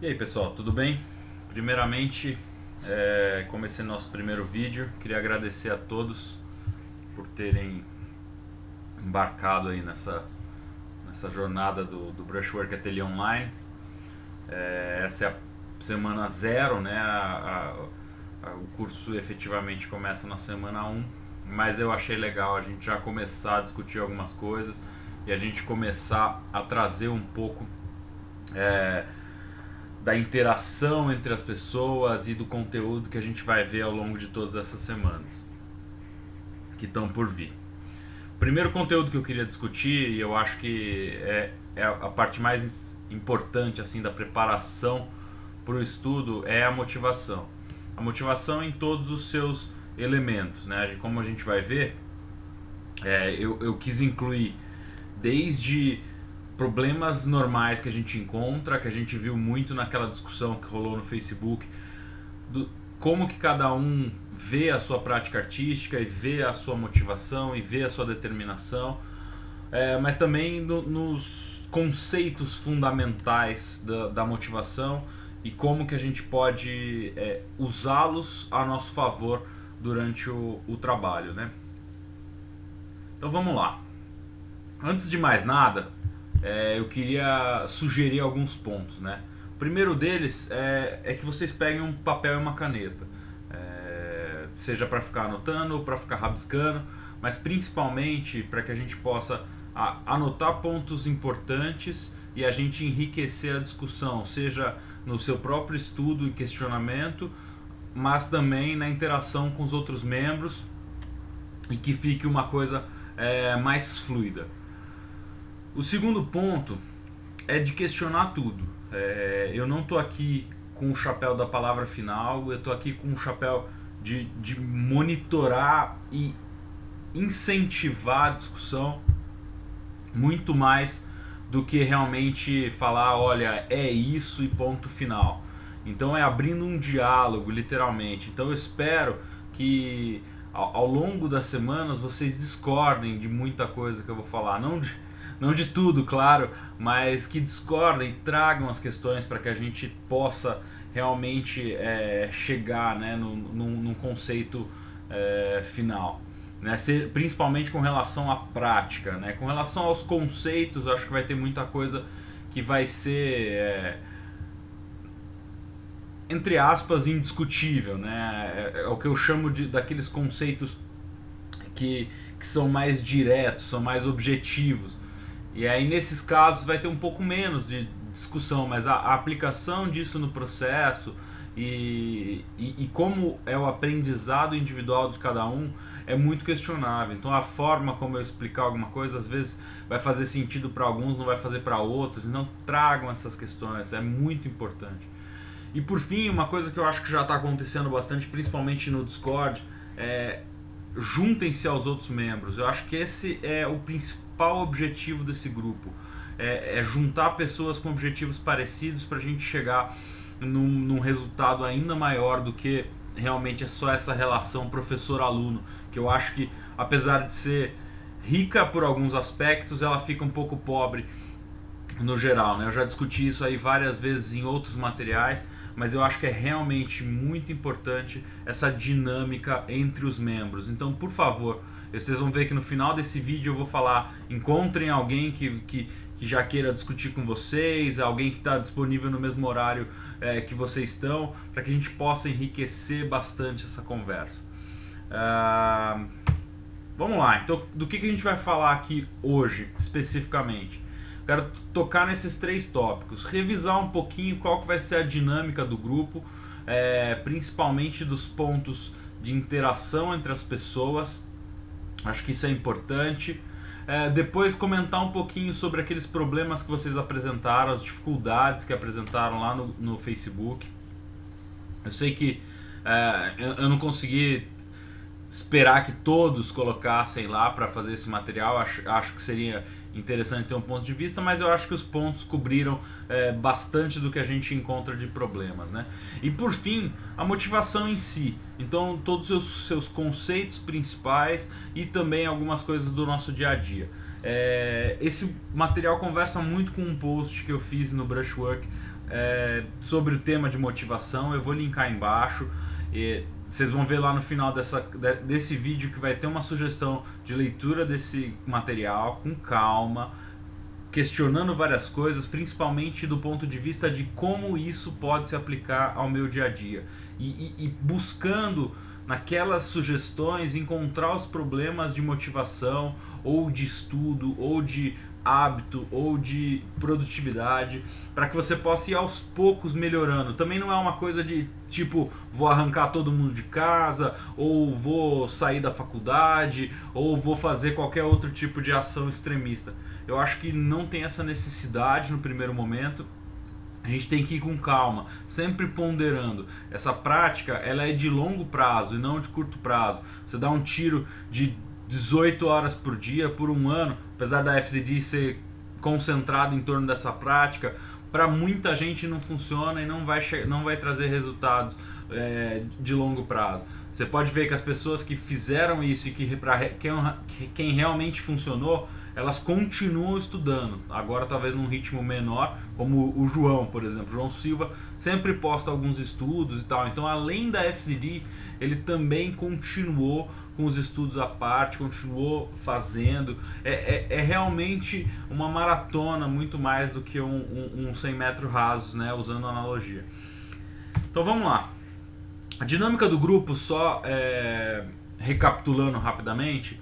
E aí pessoal, tudo bem? Primeiramente, comecei nosso primeiro vídeo. Queria agradecer a todos por terem embarcado aí nessa jornada do Brushwork Ateliê Online. Essa é a semana zero, né? O curso efetivamente começa na semana um, mas eu achei legal a gente já começar a discutir algumas coisas e a gente começar a trazer um pouco é, da interação entre as pessoas e do conteúdo que a gente vai ver ao longo de todas essas semanas que estão por vir. O primeiro conteúdo que eu queria discutir, e eu acho que é a parte mais importante assim da preparação para o estudo, é a motivação. A motivação em todos os seus elementos, né? Como a gente vai ver, eu quis incluir desde problemas normais que a gente encontra, que a gente viu muito naquela discussão que rolou no Facebook, do como que cada um vê a sua prática artística e vê a sua motivação e vê a sua determinação, mas também nos conceitos fundamentais da motivação e como que a gente pode usá-los a nosso favor durante o trabalho, né? Então vamos lá. Antes de mais nada, eu queria sugerir alguns pontos, né? O primeiro deles é que vocês peguem um papel e uma caneta, seja para ficar anotando ou para ficar rabiscando, mas principalmente para que a gente possa anotar pontos importantes e a gente enriquecer a discussão, seja no seu próprio estudo e questionamento, mas também na interação com os outros membros e que fique uma coisa mais fluida. O segundo ponto é de questionar tudo. Eu não estou aqui com o chapéu da palavra final, eu estou aqui com o chapéu de monitorar e incentivar a discussão muito mais do que realmente falar, olha, é isso e ponto final. Então é abrindo um diálogo, literalmente. Então eu espero que ao longo das semanas vocês discordem de muita coisa que eu vou falar. Não de tudo, claro, mas que discordem e tragam as questões para que a gente possa realmente chegar, né, num conceito final. Né, principalmente com relação à prática. Né? Com relação aos conceitos, acho que vai ter muita coisa que vai ser, entre aspas, indiscutível. Né? É o que eu chamo daqueles conceitos que são mais diretos, são mais objetivos. E aí nesses casos vai ter um pouco menos de discussão, mas a aplicação disso no processo e como é o aprendizado individual de cada um é muito questionável. Então a forma como eu explicar alguma coisa às vezes vai fazer sentido para alguns, não vai fazer para outros. Então tragam essas questões, é muito importante. E por fim, uma coisa que eu acho que já está acontecendo bastante, principalmente no Discord, juntem-se aos outros membros. Eu acho que esse é o principal objetivo desse grupo. É juntar pessoas com objetivos parecidos para a gente chegar num resultado ainda maior do que realmente é só essa relação professor-aluno, que eu acho que, apesar de ser rica por alguns aspectos, ela fica um pouco pobre no geral. Né? Eu já discuti isso aí várias vezes em outros materiais, mas eu acho que é realmente muito importante essa dinâmica entre os membros. Então, por favor, vocês vão ver que no final desse vídeo eu vou falar, encontrem alguém que já queira discutir com vocês, alguém que está disponível no mesmo horário que vocês estão, para que a gente possa enriquecer bastante essa conversa. Vamos lá, então do que a gente vai falar aqui hoje, especificamente? Quero tocar nesses três tópicos, revisar um pouquinho qual que vai ser a dinâmica do grupo, principalmente dos pontos de interação entre as pessoas, acho que isso é importante. Depois comentar um pouquinho sobre aqueles problemas que vocês apresentaram, as dificuldades que apresentaram lá no Facebook. Eu sei que eu não consegui esperar que todos colocassem lá para fazer esse material, acho que seria interessante ter um ponto de vista, mas eu acho que os pontos cobriram bastante do que a gente encontra de problemas. Né? E por fim, a motivação em si. Então, todos os seus conceitos principais e também algumas coisas do nosso dia a dia. Esse material conversa muito com um post que eu fiz no Brushwork sobre o tema de motivação. Eu vou linkar embaixo. Vocês vão ver lá no final desse vídeo que vai ter uma sugestão de leitura desse material com calma, questionando várias coisas, principalmente do ponto de vista de como isso pode se aplicar ao meu dia a dia. E buscando naquelas sugestões encontrar os problemas de motivação, ou de estudo, ou de hábito, ou de produtividade, para que você possa ir aos poucos melhorando. Também não é uma coisa de tipo, vou arrancar todo mundo de casa, ou vou sair da faculdade, ou vou fazer qualquer outro tipo de ação extremista. Eu acho que não tem essa necessidade no primeiro momento. A gente tem que ir com calma, sempre ponderando. Essa prática, ela é de longo prazo e não de curto prazo. Você dá um tiro de 18 horas por dia por um ano, apesar da FZD ser concentrada em torno dessa prática, para muita gente não funciona e não vai trazer resultados de longo prazo. Você pode ver que as pessoas que fizeram isso e que para quem realmente funcionou, elas continuam estudando, agora talvez num ritmo menor, como o João, por exemplo. João Silva sempre posta alguns estudos e tal, então além da FZD, ele também continuou com os estudos à parte, continuou fazendo. É realmente uma maratona, muito mais do que um 100 metros rasos, né, usando a analogia. Então vamos lá. A dinâmica do grupo, só recapitulando rapidamente,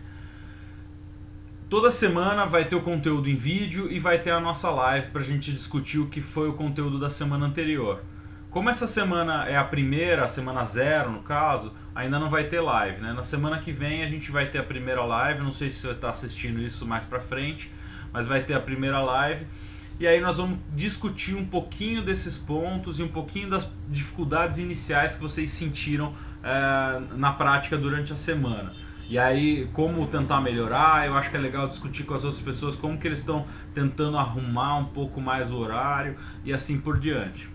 toda semana vai ter o conteúdo em vídeo e vai ter a nossa live para a gente discutir o que foi o conteúdo da semana anterior. Como essa semana é a primeira, a semana 0 no caso, ainda não vai ter live, né? Na semana que vem a gente vai ter a primeira live, não sei se você está assistindo isso mais pra frente, mas vai ter a primeira live. E aí nós vamos discutir um pouquinho desses pontos e um pouquinho das dificuldades iniciais que vocês sentiram na prática durante a semana. E aí, como tentar melhorar. Eu acho que é legal discutir com as outras pessoas como que eles estão tentando arrumar um pouco mais o horário e assim por diante.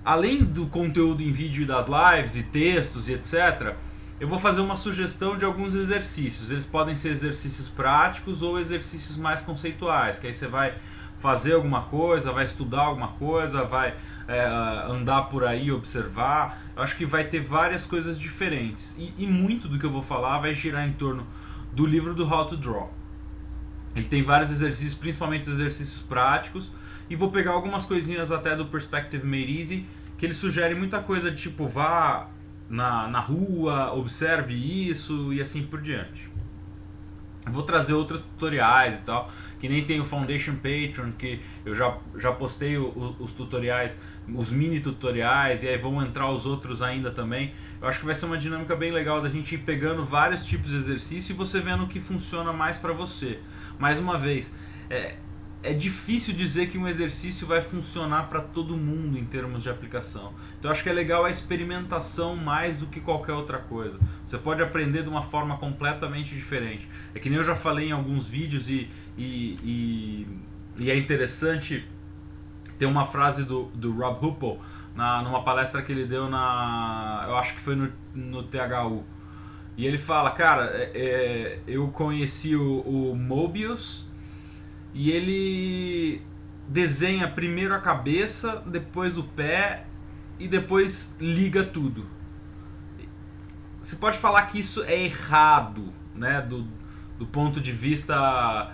Além do conteúdo em vídeo das lives e textos e etc., eu vou fazer uma sugestão de alguns exercícios. Eles podem ser exercícios práticos ou exercícios mais conceituais, que aí você vai fazer alguma coisa, vai estudar alguma coisa, vai andar por aí, observar. Eu acho que vai ter várias coisas diferentes e muito do que eu vou falar vai girar em torno do livro do How to Draw. Ele tem vários exercícios, principalmente os exercícios práticos, e vou pegar algumas coisinhas até do Perspective Made Easy, que ele sugere muita coisa de tipo, vá na rua, observe isso e assim por diante. Eu vou trazer outros tutoriais e tal, que nem tem o Foundation Patreon, que eu já postei os tutoriais, os mini tutoriais, e aí vão entrar os outros ainda também. Eu acho que vai ser uma dinâmica bem legal da gente ir pegando vários tipos de exercício e você vendo o que funciona mais para você. Mais uma vez, é difícil dizer que um exercício vai funcionar para todo mundo em termos de aplicação. Então eu acho que é legal a experimentação mais do que qualquer outra coisa. Você pode aprender de uma forma completamente diferente. É que nem eu já falei em alguns vídeos e é interessante. Tem uma frase do Rob Huppel numa palestra que ele deu eu acho que foi no THU. E ele fala, cara, eu conheci o Mobius, e ele desenha primeiro a cabeça, depois o pé e depois liga tudo. Você pode falar que isso é errado, né, do ponto de vista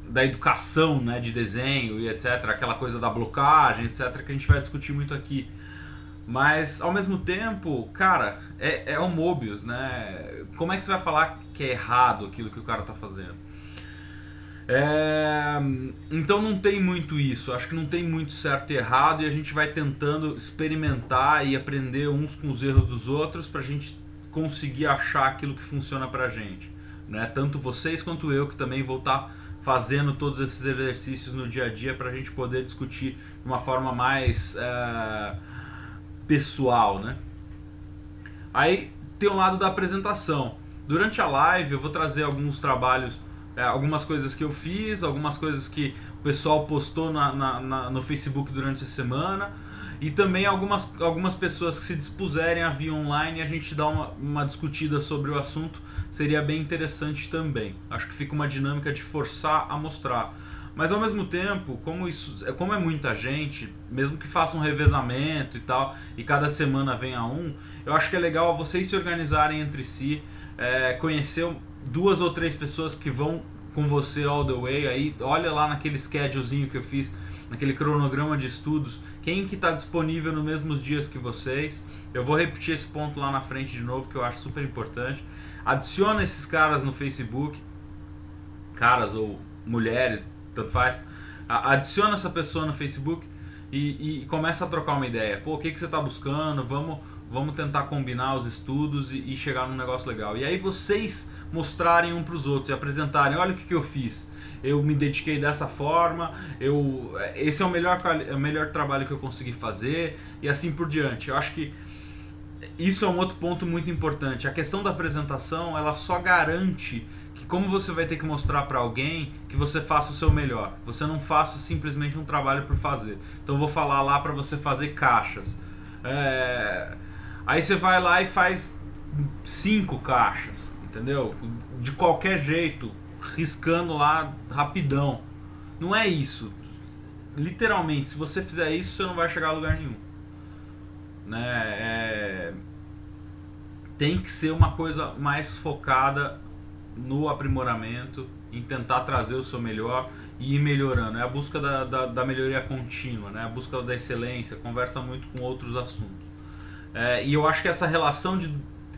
da educação, né, de desenho e etc, aquela coisa da blocagem, etc, que a gente vai discutir muito aqui. Mas ao mesmo tempo, cara, é o Mobius, né? Como é que você vai falar que é errado aquilo que o cara tá fazendo? Então não tem muito isso, acho que não tem muito certo e errado, e a gente vai tentando experimentar e aprender uns com os erros dos outros pra gente conseguir achar aquilo que funciona pra gente, né? Tanto vocês quanto eu, que também vou estar fazendo todos esses exercícios no dia a dia pra gente poder discutir de uma forma mais pessoal, né? Aí tem o lado da apresentação. Durante a live eu vou trazer alguns trabalhos, algumas coisas que eu fiz, algumas coisas que o pessoal postou no Facebook durante a semana, e também algumas pessoas que se dispuserem a vir online e a gente dá uma discutida sobre o assunto, seria bem interessante também. Acho que fica uma dinâmica de forçar a mostrar. Mas ao mesmo tempo, como é muita gente, mesmo que faça um revezamento e tal, e cada semana venha um, eu acho que é legal vocês se organizarem entre si, conhecer 2 ou 3 pessoas que vão com você all the way. Aí olha lá naquele schedulezinho que eu fiz, naquele cronograma de estudos, quem que está disponível nos mesmos dias que vocês. Eu vou repetir esse ponto lá na frente de novo, que eu acho super importante. Adiciona esses caras no Facebook, caras ou mulheres, tanto faz. Adiciona essa pessoa no Facebook e começa a trocar uma ideia. Pô, o que você está buscando? Vamos tentar combinar os estudos e chegar num negócio legal. E aí vocês mostrarem um para os outros e apresentarem: olha o que eu fiz. Eu me dediquei dessa forma, esse é o melhor trabalho que eu consegui fazer, e assim por diante. Eu acho que isso é um outro ponto muito importante. A questão da apresentação, ela só garante que, como você vai ter que mostrar para alguém, que você faça o seu melhor. Você não faça simplesmente um trabalho por fazer. Então eu vou falar lá para você fazer caixas. Aí você vai lá e faz 5 caixas, entendeu? De qualquer jeito, riscando lá rapidão. Não é isso. Literalmente, se você fizer isso, você não vai chegar a lugar nenhum, né? Tem que ser uma coisa mais focada no aprimoramento, em tentar trazer o seu melhor e ir melhorando. É a busca da melhoria contínua, né? A busca da excelência, conversa muito com outros assuntos. E eu acho que essa relação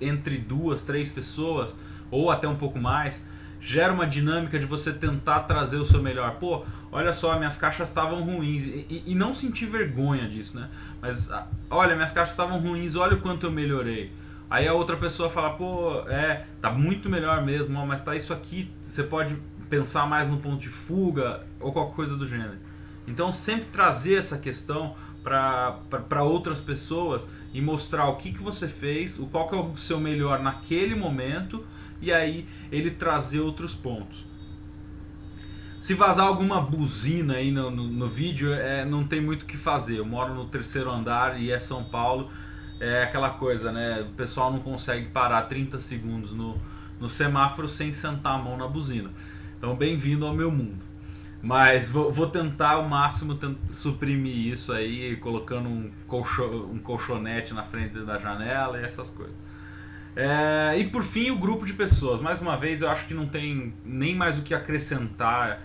entre 2, 3 pessoas, ou até um pouco mais, gera uma dinâmica de você tentar trazer o seu melhor. Pô, olha só, minhas caixas estavam ruins. E não sentir vergonha disso, né? Mas, olha, minhas caixas estavam ruins, olha o quanto eu melhorei. Aí a outra pessoa fala: pô, tá muito melhor mesmo, mas tá isso aqui, você pode pensar mais no ponto de fuga ou qualquer coisa do gênero. Então sempre trazer essa questão para outras pessoas e mostrar o que você fez, qual que é o seu melhor naquele momento, e aí ele trazer outros pontos. Se vazar alguma buzina aí no vídeo, não tem muito o que fazer. Eu moro no 3º andar e é São Paulo. É aquela coisa, né? O pessoal não consegue parar 30 segundos no semáforo sem sentar a mão na buzina. Então, bem-vindo ao meu mundo. Mas vou tentar ao máximo suprimir isso aí, colocando um colchonete na frente da janela e essas coisas. E por fim, o grupo de pessoas. Mais uma vez, eu acho que não tem nem mais o que acrescentar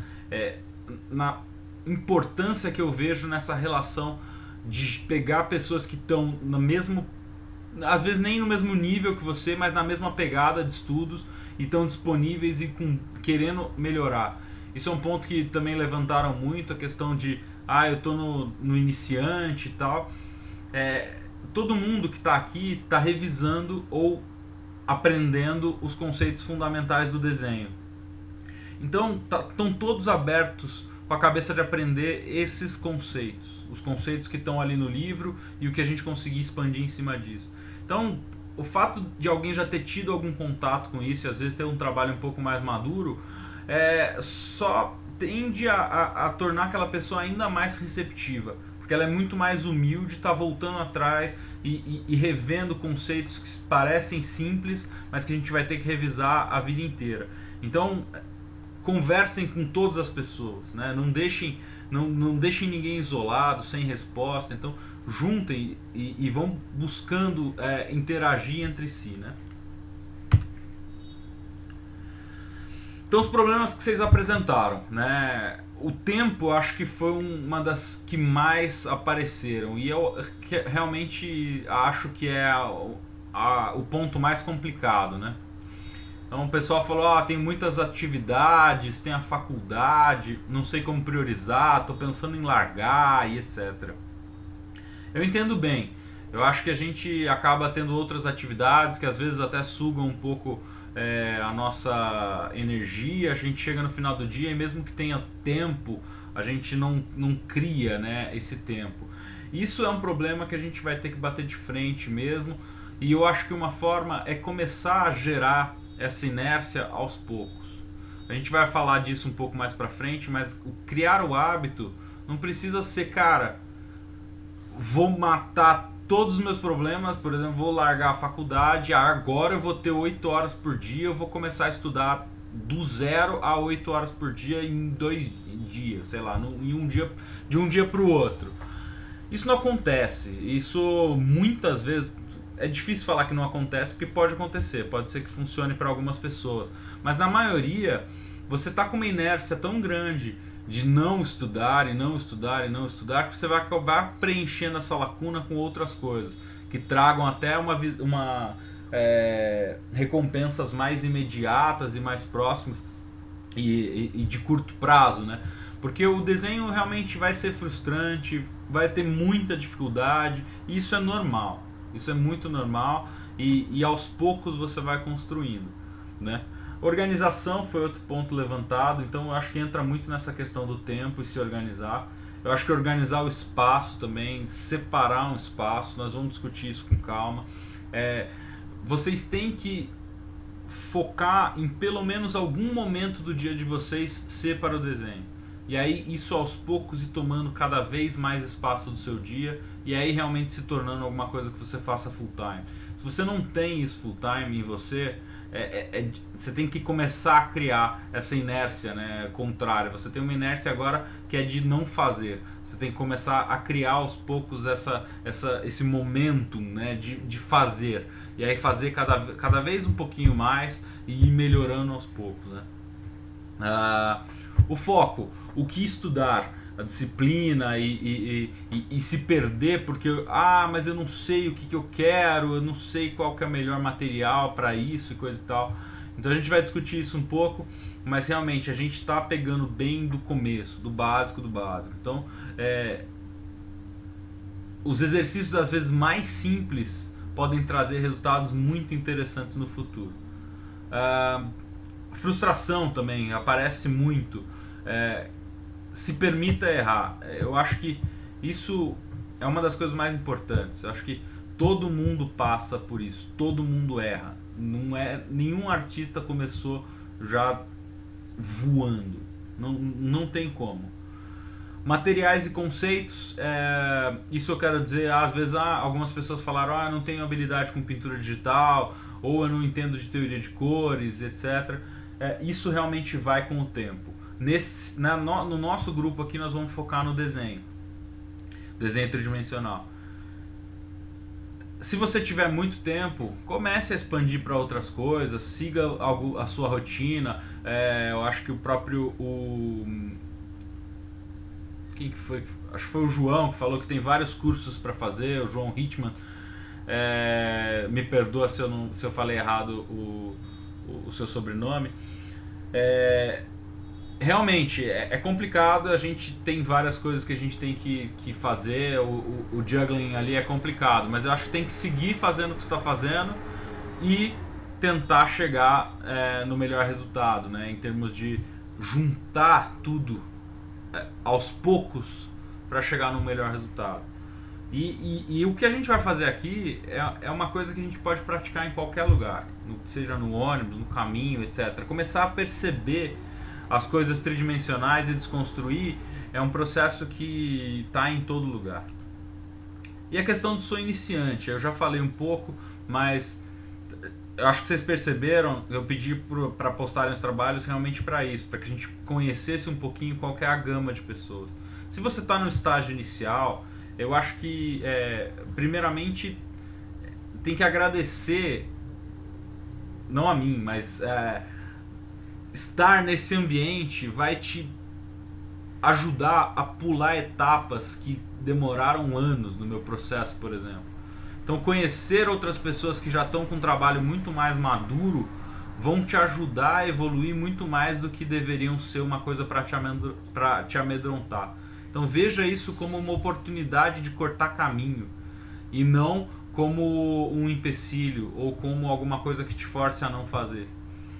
na importância que eu vejo nessa relação de pegar pessoas que estão no mesmo, às vezes nem no mesmo nível que você, mas na mesma pegada de estudos, e estão disponíveis e querendo melhorar. Isso é um ponto que também levantaram muito, a questão de eu tô no iniciante e tal. Todo mundo que está aqui está revisando ou aprendendo os conceitos fundamentais do desenho. Então estão todos abertos com a cabeça de aprender esses conceitos, os conceitos que estão ali no livro e o que a gente conseguir expandir em cima disso. Então, o fato de alguém já ter tido algum contato com isso e às vezes ter um trabalho um pouco mais maduro, só tende a tornar aquela pessoa ainda mais receptiva, porque ela é muito mais humilde, está voltando atrás e revendo conceitos que parecem simples, mas que a gente vai ter que revisar a vida inteira. Então, conversem com todas as pessoas, né? Não deixem ninguém isolado, sem resposta. Então, juntem e vão buscando interagir entre si, né? Então, os problemas que vocês apresentaram, né? O tempo, acho que foi uma das que mais apareceram, e eu realmente acho que é o ponto mais complicado, né? Então o pessoal falou: tem muitas atividades, tem a faculdade, não sei como priorizar, tô pensando em largar e etc. Eu entendo bem. Eu acho que a gente acaba tendo outras atividades que às vezes até sugam um pouco a nossa energia. A gente chega no final do dia e mesmo que tenha tempo, a gente não cria, né, esse tempo. Isso é um problema que a gente vai ter que bater de frente mesmo, e eu acho que uma forma é começar a gerar essa inércia aos poucos. A gente vai falar disso um pouco mais pra frente, mas criar o hábito não precisa ser, cara, vou matar todos os meus problemas, por exemplo, vou largar a faculdade, agora eu vou ter 8 horas por dia, eu vou começar a estudar do 0 a 8 horas por dia em 2 dias, sei lá, em um dia, de um dia para o outro. Isso não acontece. Isso muitas vezes é difícil falar que não acontece, porque pode acontecer, pode ser que funcione para algumas pessoas, mas na maioria você está com uma inércia tão grande de não estudar e não estudar e não estudar, que você vai acabar preenchendo essa lacuna com outras coisas que tragam até recompensas mais imediatas e mais próximas e de curto prazo, né? Porque o desenho realmente vai ser frustrante, vai ter muita dificuldade, e isso é normal, isso é muito normal, e aos poucos você vai construindo, né? Organização foi outro ponto levantado, então eu acho que entra muito nessa questão do tempo e se organizar. Eu acho que organizar o espaço também, separar um espaço, nós vamos discutir isso com calma. Vocês têm que focar em pelo menos algum momento do dia de vocês ser para o desenho. E aí isso aos poucos ir tomando cada vez mais espaço do seu dia, e aí realmente se tornando alguma coisa que você faça full time. Se você não tem isso full time em você, você tem que começar a criar essa inércia, né, contrária. Você tem uma inércia agora que é de não fazer. Você tem que começar a criar aos poucos esse momentum, né, de fazer. E aí fazer cada vez um pouquinho mais e ir melhorando aos poucos, né? O foco, o que estudar, a disciplina e se perder porque mas eu não sei o que eu quero, eu não sei qual que é o melhor material para isso e coisa e tal. Então a gente vai discutir isso um pouco, mas realmente a gente está pegando bem do começo, do básico do básico. Então os exercícios às vezes mais simples podem trazer resultados muito interessantes no futuro. Frustração também aparece muito. Se permita errar. Eu acho que isso é uma das coisas mais importantes. Eu acho que todo mundo passa por isso, todo mundo erra. Nenhum artista começou já voando. Não tem como. Materiais e conceitos, isso eu quero dizer, às vezes algumas pessoas falaram, eu não tenho habilidade com pintura digital, ou eu não entendo de teoria de cores, etc. Isso realmente vai com o tempo. No nosso grupo aqui nós vamos focar no desenho tridimensional. Se você tiver muito tempo, comece a expandir para outras coisas, siga a sua rotina. Eu acho que o próprio quem que foi? Acho que foi o João que falou que tem vários cursos para fazer, o João Hitman. Me perdoa se eu falei errado o seu sobrenome. Realmente é complicado, a gente tem várias coisas que a gente tem que fazer, o juggling ali é complicado, mas eu acho que tem que seguir fazendo o que você está fazendo e tentar chegar no melhor resultado, né, em termos de juntar tudo aos poucos para chegar no melhor resultado. E o que a gente vai fazer aqui é uma coisa que a gente pode praticar em qualquer lugar, seja no ônibus, no caminho, etc. Começar a perceber as coisas tridimensionais e desconstruir é um processo que está em todo lugar. E a questão do sou iniciante, eu já falei um pouco, mas eu acho que vocês perceberam, eu pedi para postarem os trabalhos realmente para isso, para que a gente conhecesse um pouquinho qual que é a gama de pessoas. Se você está no estágio inicial, eu acho que primeiramente tem que agradecer, não a mim, mas estar nesse ambiente vai te ajudar a pular etapas que demoraram anos no meu processo, por exemplo. Então conhecer outras pessoas que já estão com um trabalho muito mais maduro vão te ajudar a evoluir muito mais do que deveriam ser uma coisa para te amedrontar. Então veja isso como uma oportunidade de cortar caminho e não como um empecilho ou como alguma coisa que te force a não fazer.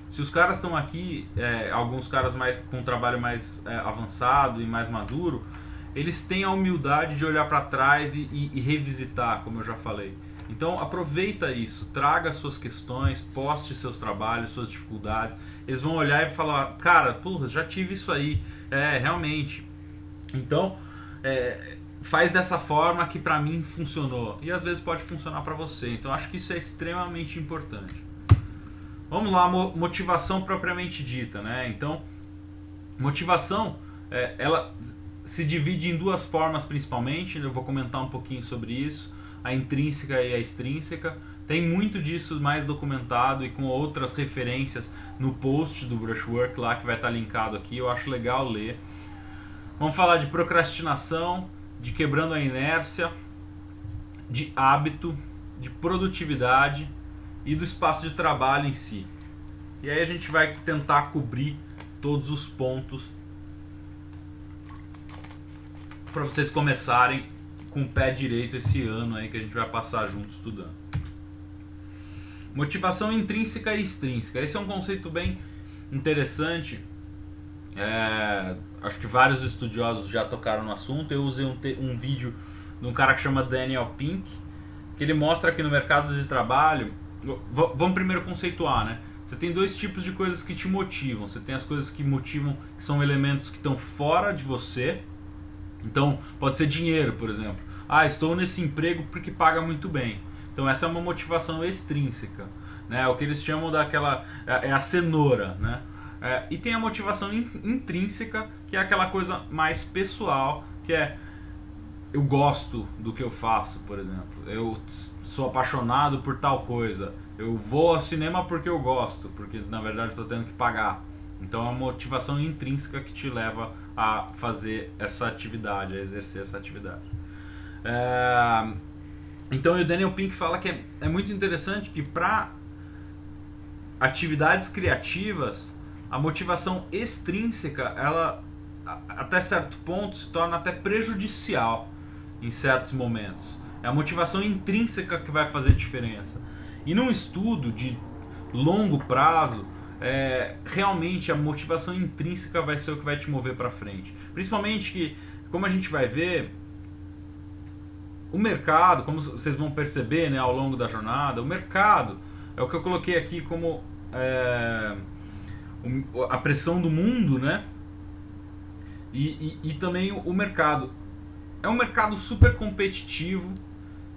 Se os caras estão aqui, alguns caras com um trabalho mais avançado e mais maduro, eles têm a humildade de olhar para trás e revisitar, como eu já falei. Então aproveita isso, traga suas questões, poste seus trabalhos, suas dificuldades. Eles vão olhar e falar, cara, porra, já tive isso aí, realmente. Então faz dessa forma que pra mim funcionou. E às vezes pode funcionar pra você. Então acho que isso é extremamente importante. Vamos lá, motivação propriamente dita, né? Então, motivação, ela se divide em duas formas principalmente. Eu vou comentar um pouquinho sobre isso, a intrínseca e a extrínseca. Tem muito disso mais documentado e com outras referências no post do Brushwork lá, que vai estar linkado aqui. Eu acho legal ler. Vamos falar de procrastinação, de quebrando a inércia, de hábito, de produtividade e do espaço de trabalho em si. E aí a gente vai tentar cobrir todos os pontos para vocês começarem com o pé direito esse ano aí que a gente vai passar junto estudando. Motivação intrínseca e extrínseca. Esse é um conceito bem interessante. Acho que vários estudiosos já tocaram no assunto. Eu usei um vídeo de um cara que chama Daniel Pink, que ele mostra que no mercado de trabalho, vamos primeiro conceituar, né? Você tem dois tipos de coisas que te motivam. Você tem as coisas que motivam, que são elementos que estão fora de você. Então, pode ser dinheiro, por exemplo. Estou nesse emprego porque paga muito bem. Então, essa é uma motivação extrínseca, né? É o que eles chamam daquela... É a cenoura, né? E tem a motivação intrínseca, que é aquela coisa mais pessoal, que é... Eu gosto do que eu faço, por exemplo. Eu sou apaixonado por tal coisa. Eu vou ao cinema porque eu gosto, porque na verdade estou tendo que pagar. Então é uma motivação intrínseca que te leva a fazer essa atividade, a exercer essa atividade. Então o Daniel Pink fala que é muito interessante que para atividades criativas, a motivação extrínseca, ela até certo ponto se torna até prejudicial em certos momentos. É a motivação intrínseca que vai fazer diferença. E num estudo de longo prazo, realmente a motivação intrínseca vai ser o que vai te mover para frente. Principalmente que, como a gente vai ver, o mercado, como vocês vão perceber, né, ao longo da jornada, o mercado é o que eu coloquei aqui como a pressão do mundo, né? E também o mercado. É um mercado super competitivo,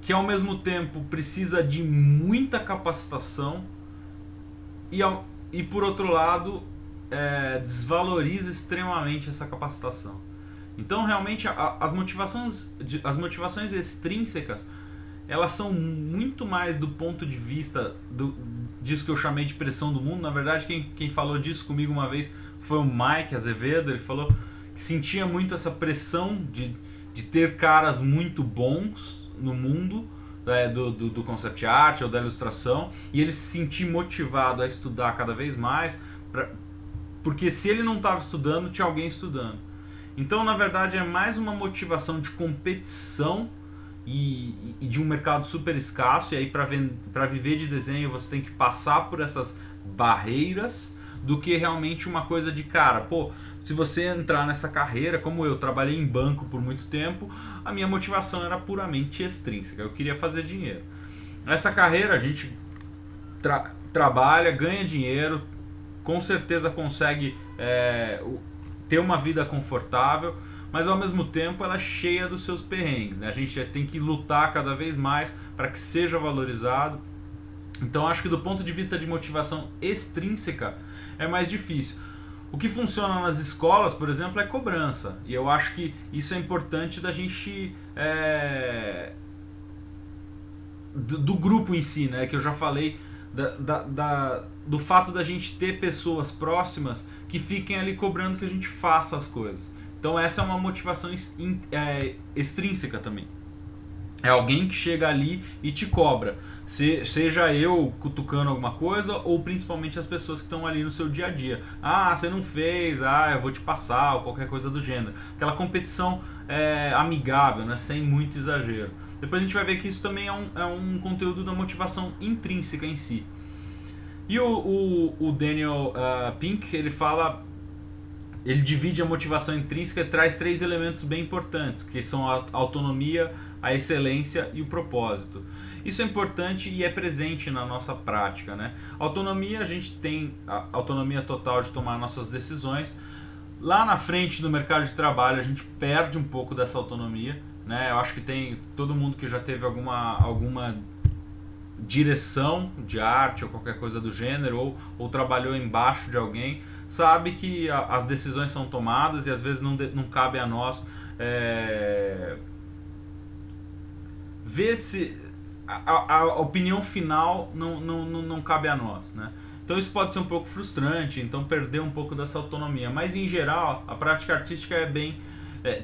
que ao mesmo tempo precisa de muita capacitação e por outro lado desvaloriza extremamente essa capacitação. Então realmente as motivações extrínsecas, elas são muito mais do ponto de vista disso que eu chamei de pressão do mundo. Na verdade quem falou disso comigo uma vez foi o Mike Azevedo. Ele falou que sentia muito essa pressão de ter caras muito bons no mundo do concept art ou da ilustração, e ele se sentia motivado a estudar cada vez mais, porque se ele não estava estudando, tinha alguém estudando. Então, na verdade, é mais uma motivação de competição e de um mercado super escasso, e aí para viver de desenho você tem que passar por essas barreiras, do que realmente uma coisa de cara, se você entrar nessa carreira, como eu trabalhei em banco por muito tempo, a minha motivação era puramente extrínseca, eu queria fazer dinheiro. Nessa carreira a gente trabalha, ganha dinheiro, com certeza consegue ter uma vida confortável, mas ao mesmo tempo ela é cheia dos seus perrengues, né? A gente tem que lutar cada vez mais para que seja valorizado. Então acho que do ponto de vista de motivação extrínseca é mais difícil. O que funciona nas escolas, por exemplo, é cobrança. E eu acho que isso é importante da gente... do grupo em si, né? Que eu já falei do fato da gente ter pessoas próximas que fiquem ali cobrando que a gente faça as coisas. Então essa é uma motivação extrínseca também. É alguém que chega ali e te cobra. Seja eu cutucando alguma coisa, ou principalmente as pessoas que estão ali no seu dia a dia. Você não fez, eu vou te passar, ou qualquer coisa do gênero. Aquela competição amigável, né? Sem muito exagero. Depois a gente vai ver que isso também é um conteúdo da motivação intrínseca em si. E o Daniel Pink, ele divide a motivação intrínseca e traz 3 elementos bem importantes, que são a autonomia, a excelência e o propósito. Isso é importante e é presente na nossa prática, né? Autonomia, a gente tem a autonomia total de tomar nossas decisões. Lá na frente do mercado de trabalho a gente perde um pouco dessa autonomia, né? Eu acho que todo mundo que já teve alguma direção de arte ou qualquer coisa do gênero, ou trabalhou embaixo de alguém, sabe que as decisões são tomadas e às vezes não cabe a nós ver se a opinião final não cabe a nós, né? Então isso pode ser um pouco frustrante, então perder um pouco dessa autonomia, mas em geral a prática artística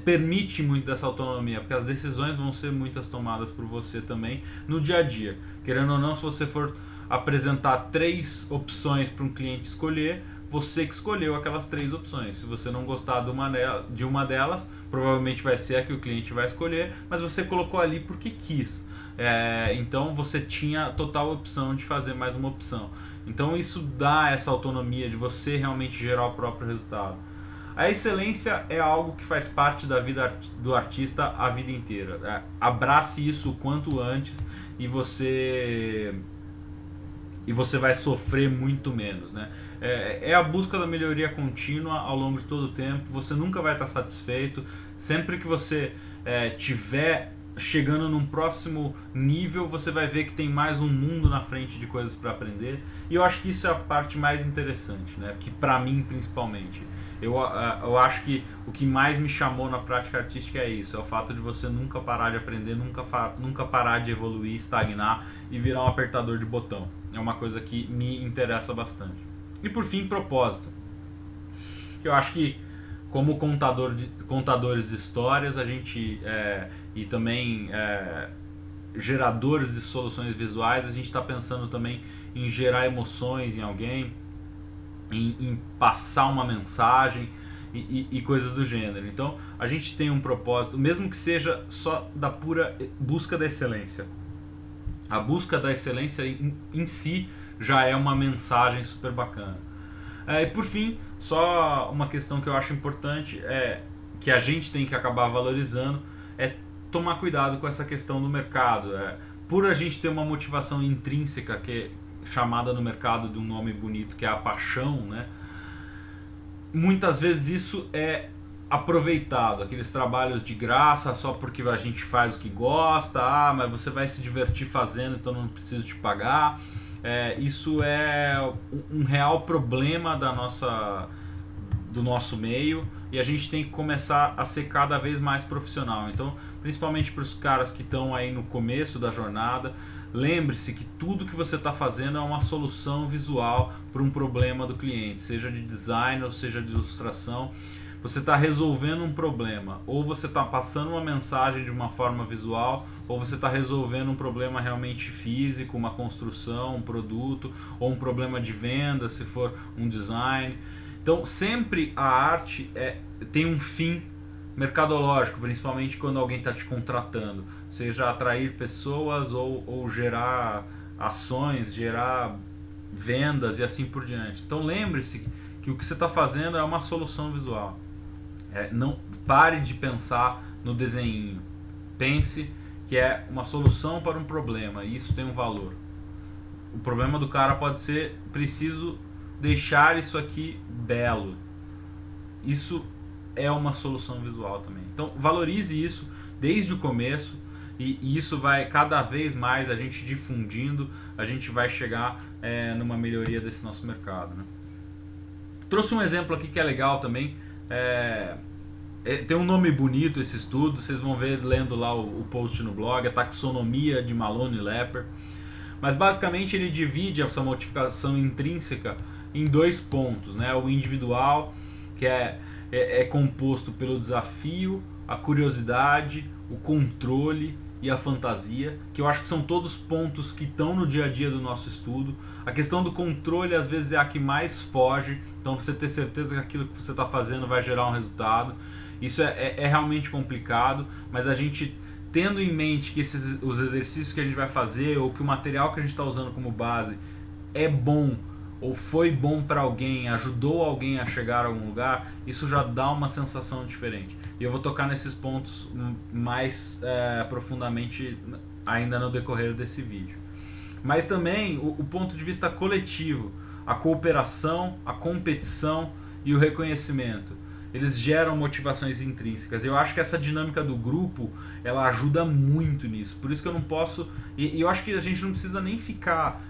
permite muito dessa autonomia, porque as decisões vão ser muitas tomadas por você também no dia a dia. Querendo ou não, se você for apresentar 3 opções para um cliente escolher, você que escolheu aquelas 3 opções. Se você não gostar de uma delas, provavelmente vai ser a que o cliente vai escolher, mas você colocou ali porque quis. Então você tinha total opção de fazer mais uma opção. Então isso dá essa autonomia de você realmente gerar o próprio resultado. A excelência é algo que faz parte da vida do artista a vida inteira. Abrace isso o quanto antes e você vai sofrer muito menos, né? É a busca da melhoria contínua ao longo de todo o tempo. Você nunca vai estar satisfeito. Sempre que você tiver chegando num próximo nível, você vai ver que tem mais um mundo na frente de coisas para aprender. E eu acho que isso é a parte mais interessante, né? Que para mim principalmente. Eu acho que o que mais me chamou na prática artística é isso, é o fato de você nunca parar de aprender, nunca parar de evoluir, estagnar e virar um apertador de botão. É uma coisa que me interessa bastante. E por fim, propósito. Eu acho que como contadores de histórias, a gente e também geradores de soluções visuais, a gente está pensando também em gerar emoções em alguém, em passar uma mensagem e coisas do gênero. Então a gente tem um propósito, mesmo que seja só da pura busca da excelência. A busca da excelência em si já é uma mensagem super bacana. E por fim, só uma questão que eu acho importante, que a gente tem que acabar valorizando, é tomar cuidado com essa questão do mercado. Por a gente ter uma motivação intrínseca, que é chamada no mercado de um nome bonito, que é a paixão, né? Muitas vezes isso é aproveitado, aqueles trabalhos de graça só porque a gente faz o que gosta, mas você vai se divertir fazendo, então não preciso te pagar. Isso é um real problema do nosso meio, e a gente tem que começar a ser cada vez mais profissional. Então, principalmente para os caras que estão aí no começo da jornada, lembre-se que tudo que você está fazendo é uma solução visual para um problema do cliente, seja de design ou seja de ilustração. Você está resolvendo um problema, ou você está passando uma mensagem de uma forma visual, ou você está resolvendo um problema realmente físico, uma construção, um produto, ou um problema de venda, se for um design. Então sempre a arte tem um fim mercadológico, principalmente quando alguém está te contratando, seja atrair pessoas ou gerar ações, gerar vendas e assim por diante. Então lembre-se que o que você está fazendo é uma solução visual. Não pare de pensar no desenho, pense que é uma solução para um problema, e isso tem um valor. O problema do cara pode ser: preciso deixar isso aqui belo. Isso é uma solução visual também. Então valorize isso desde o começo, e isso vai cada vez mais, a gente difundindo, a gente vai chegar numa melhoria desse nosso mercado, né? Trouxe um exemplo aqui que é legal também. Tem um nome bonito esse estudo, vocês vão ver lendo lá o post no blog, a taxonomia de Malone Lepper. Mas basicamente ele divide essa motivação intrínseca em 2 pontos, né? O individual, que é composto pelo desafio, a curiosidade, o controle e a fantasia, que eu acho que são todos pontos que estão no dia a dia do nosso estudo. A questão do controle às vezes é a que mais foge, então você ter certeza que aquilo que você está fazendo vai gerar um resultado. Isso é realmente complicado, mas a gente tendo em mente que os exercícios que a gente vai fazer, ou que o material que a gente está usando como base é bom, ou foi bom para alguém, ajudou alguém a chegar a algum lugar, isso já dá uma sensação diferente. E eu vou tocar nesses pontos mais profundamente ainda no decorrer desse vídeo. Mas também o ponto de vista coletivo, a cooperação, a competição e o reconhecimento. eles geram motivações intrínsecas. Eu acho que essa dinâmica do grupo, ela ajuda muito nisso. Por isso que eu não posso... E eu acho que a gente não precisa nem ficar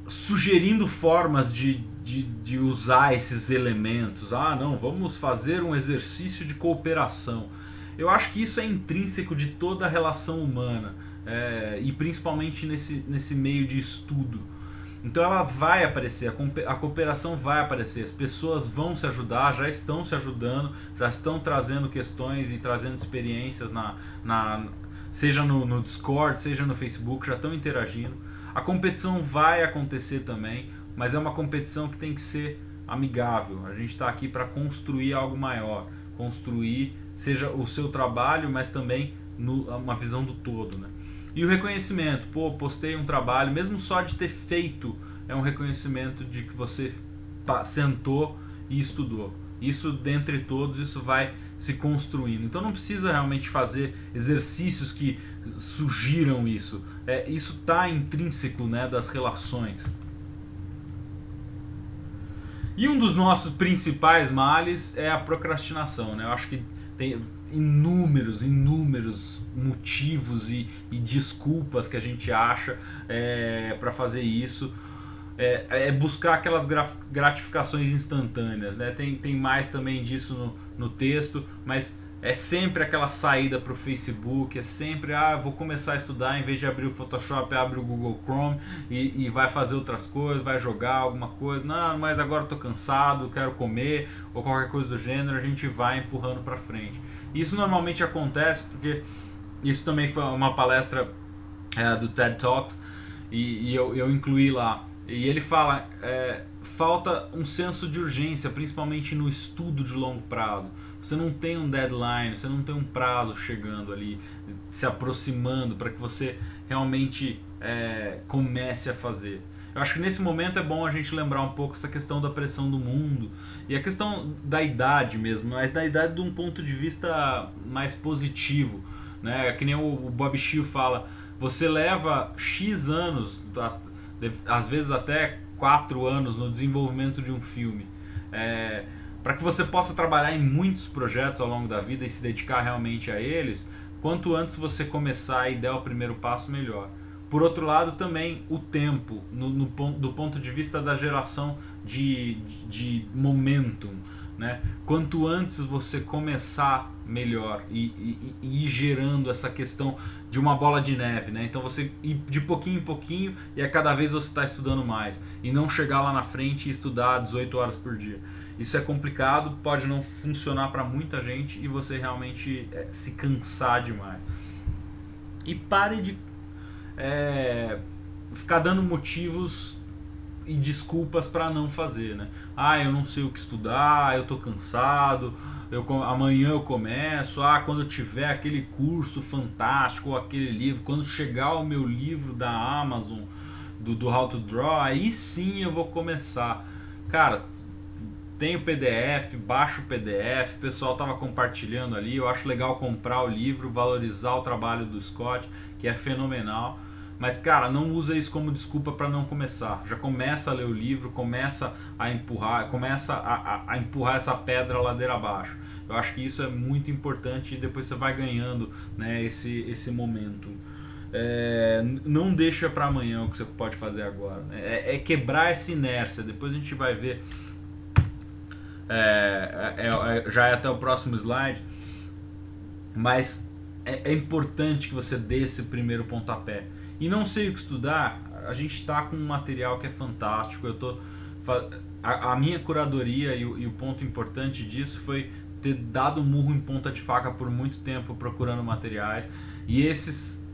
sugerindo formas de usar esses elementos. Ah, não, vamos fazer um exercício de cooperação. Eu acho que isso é intrínseco de toda a relação humana, e principalmente nesse meio de estudo. Então ela vai aparecer, a cooperação vai aparecer, as pessoas vão se ajudar, já estão se ajudando, já estão trazendo questões e trazendo experiências, seja no Discord, seja no Facebook, já estão interagindo. A competição vai acontecer também, mas é uma competição que tem que ser amigável. A gente está aqui para construir algo maior, construir, seja o seu trabalho, mas também uma visão do todo, né? E o reconhecimento, pô, postei um trabalho, mesmo só de ter feito, é um reconhecimento de que você sentou e estudou. Isso, dentre todos, isso vai se construindo. Então não precisa realmente fazer exercícios que sugiram isso. Isso está intrínseco, né, das relações. E um dos nossos principais males é a procrastinação, né? Eu acho que tem inúmeros motivos e desculpas que a gente acha para fazer isso. Buscar aquelas gratificações instantâneas, né? Tem mais também disso no texto, mas é sempre aquela saída para o Facebook, é sempre, vou começar a estudar, em vez de abrir o Photoshop, abre o Google Chrome e vai fazer outras coisas, vai jogar alguma coisa. Não, mas agora estou cansado, quero comer, ou qualquer coisa do gênero, a gente vai empurrando para frente. Isso normalmente acontece porque isso também foi uma palestra do TED Talks e eu incluí lá. E ele fala, falta um senso de urgência, principalmente no estudo de longo prazo. Você não tem um deadline, você não tem um prazo chegando ali, se aproximando para que você realmente comece a fazer. Eu acho que nesse momento é bom a gente lembrar um pouco essa questão da pressão do mundo e a questão da idade mesmo, mas da idade de um ponto de vista mais positivo, né? Que nem o Bob Shield fala, você leva X anos, às vezes até 4 anos no desenvolvimento de um filme, para que você possa trabalhar em muitos projetos ao longo da vida e se dedicar realmente a eles. Quanto antes você começar e der o primeiro passo, melhor. Por outro lado, também o tempo, do ponto de vista da geração de momentum, né? Quanto antes você começar, melhor, e ir gerando essa questão de uma bola de neve, né? Então você ir de pouquinho em pouquinho e a cada vez você está estudando mais, e não chegar lá na frente e estudar 18 horas por dia. Isso é complicado, pode não funcionar para muita gente e você realmente se cansar demais. E pare de ficar dando motivos e desculpas para não fazer, né? Eu não sei o que estudar, eu tô cansado, amanhã eu começo, quando eu tiver aquele curso fantástico ou aquele livro, quando chegar o meu livro da Amazon do How to Draw, aí sim eu vou começar. Cara, tem o PDF, baixa o PDF, o pessoal estava compartilhando ali, eu acho legal comprar o livro, valorizar o trabalho do Scott, que é fenomenal. Mas, cara, não usa isso como desculpa para não começar. Já começa a ler o livro, começa a empurrar essa pedra ladeira abaixo. Eu acho que isso é muito importante e depois você vai ganhando, né, esse momento. Não deixa para amanhã o que você pode fazer agora. É quebrar essa inércia. Depois a gente vai ver. Já é até o próximo slide. Mas é importante que você dê esse primeiro pontapé. E não sei o que estudar, a gente está com um material que é fantástico. A minha curadoria e o ponto importante disso foi ter dado murro em ponta de faca por muito tempo procurando materiais. E esses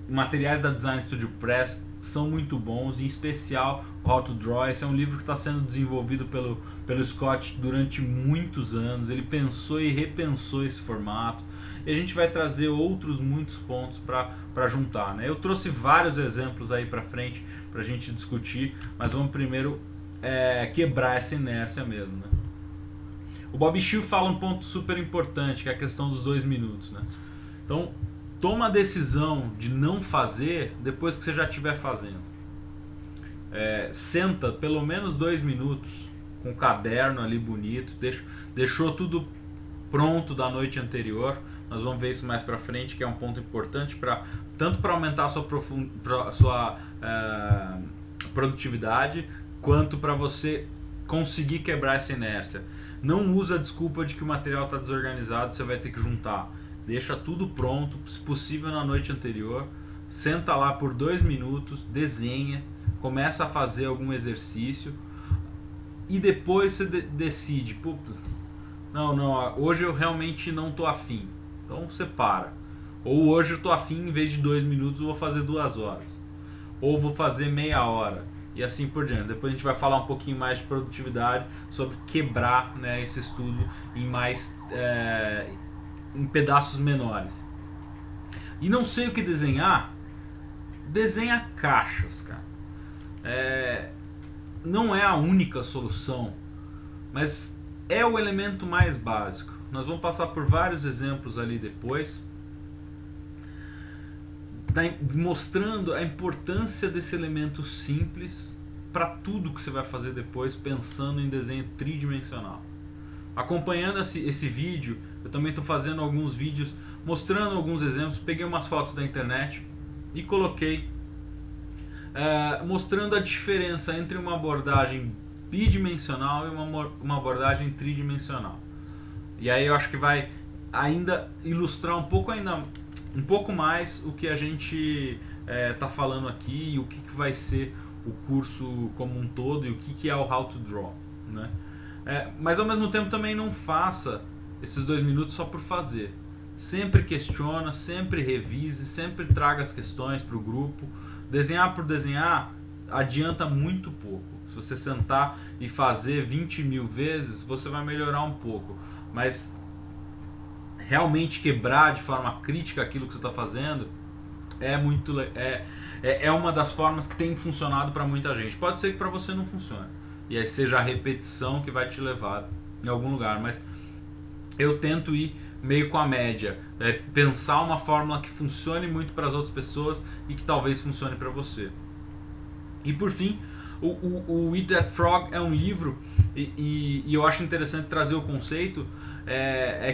materiais da Design Studio Press são muito bons, em especial o How to Draw. Esse é um livro que está sendo desenvolvido pelo Scott durante muitos anos. Ele pensou e repensou esse formato. E a gente vai trazer muitos pontos para juntar, né? Eu trouxe vários exemplos aí para frente para a gente discutir, mas vamos primeiro quebrar essa inércia mesmo, né? O Bob Shield fala um ponto super importante, que é a questão dos 2 minutos, né? Então, toma a decisão de não fazer depois que você já estiver fazendo. Senta pelo menos 2 minutos com um caderno ali bonito, deixou tudo pronto da noite anterior. Nós vamos ver isso mais para frente, que é um ponto importante tanto para aumentar a sua produtividade, quanto para você conseguir quebrar essa inércia. Não usa a desculpa de que o material está desorganizado, você vai ter que juntar. Deixa tudo pronto, se possível na noite anterior. Senta lá por 2 minutos, desenha, começa a fazer algum exercício e depois você decide, putz, não, hoje eu realmente não tô afim. Então você para. Ou hoje eu tô afim, em vez de 2 minutos eu vou fazer 2 horas. Ou vou fazer meia hora. E assim por diante. Depois a gente vai falar um pouquinho mais de produtividade, sobre quebrar, né, esse estudo em pedaços menores. E não sei o que desenhar? Desenha caixas, cara. Não é a única solução, mas é o elemento mais básico. Nós vamos passar por vários exemplos ali depois, mostrando a importância desse elemento simples para tudo que você vai fazer depois, pensando em desenho tridimensional. Acompanhando esse vídeo, eu também estou fazendo alguns vídeos mostrando alguns exemplos. Peguei umas fotos da internet e coloquei mostrando a diferença entre uma abordagem bidimensional e uma abordagem tridimensional. E aí eu acho que vai ainda ilustrar um pouco mais o que a gente está falando aqui, e o que vai ser o curso como um todo, e o que é o How to Draw, né? Mas ao mesmo tempo também não faça esses 2 minutos só por fazer. Sempre questiona, sempre revise, sempre traga as questões para o grupo. Desenhar por desenhar adianta muito pouco. Se você sentar e fazer 20 mil vezes, você vai melhorar um pouco. Mas realmente quebrar de forma crítica aquilo que você está fazendo é uma das formas que tem funcionado para muita gente. Pode ser que para você não funcione, e aí seja a repetição que vai te levar em algum lugar, mas eu tento ir meio com a média, pensar uma fórmula que funcione muito para as outras pessoas e que talvez funcione para você. E por fim, o Eat That Frog é um livro, e eu acho interessante trazer o conceito,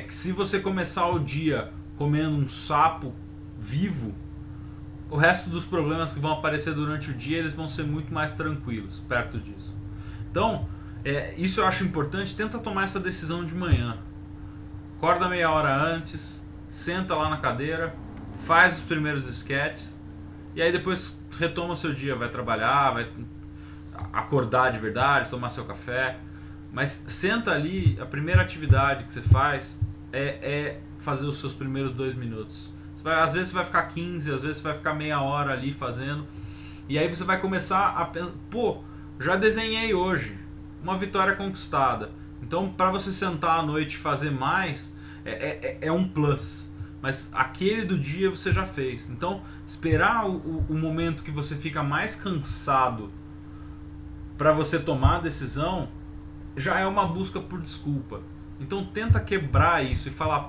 que se você começar o dia comendo um sapo vivo, o resto dos problemas que vão aparecer durante o dia, eles vão ser muito mais tranquilos perto disso. Então, isso eu acho importante. Tenta tomar essa decisão de manhã. Acorda meia hora antes, senta lá na cadeira, faz os primeiros sketches, e aí depois retoma o seu dia, vai trabalhar, vai acordar de verdade, tomar seu café. Mas senta ali, a primeira atividade que você faz é fazer os seus primeiros 2 minutos. Às vezes você vai ficar 15, às vezes você vai ficar meia hora ali fazendo, e aí você vai começar a pensar, já desenhei hoje, uma vitória conquistada. Então, para você sentar à noite e fazer mais, é um plus. Mas aquele do dia você já fez. Então, esperar o momento que você fica mais cansado para você tomar a decisão, já é uma busca por desculpa. Então, tenta quebrar isso e falar,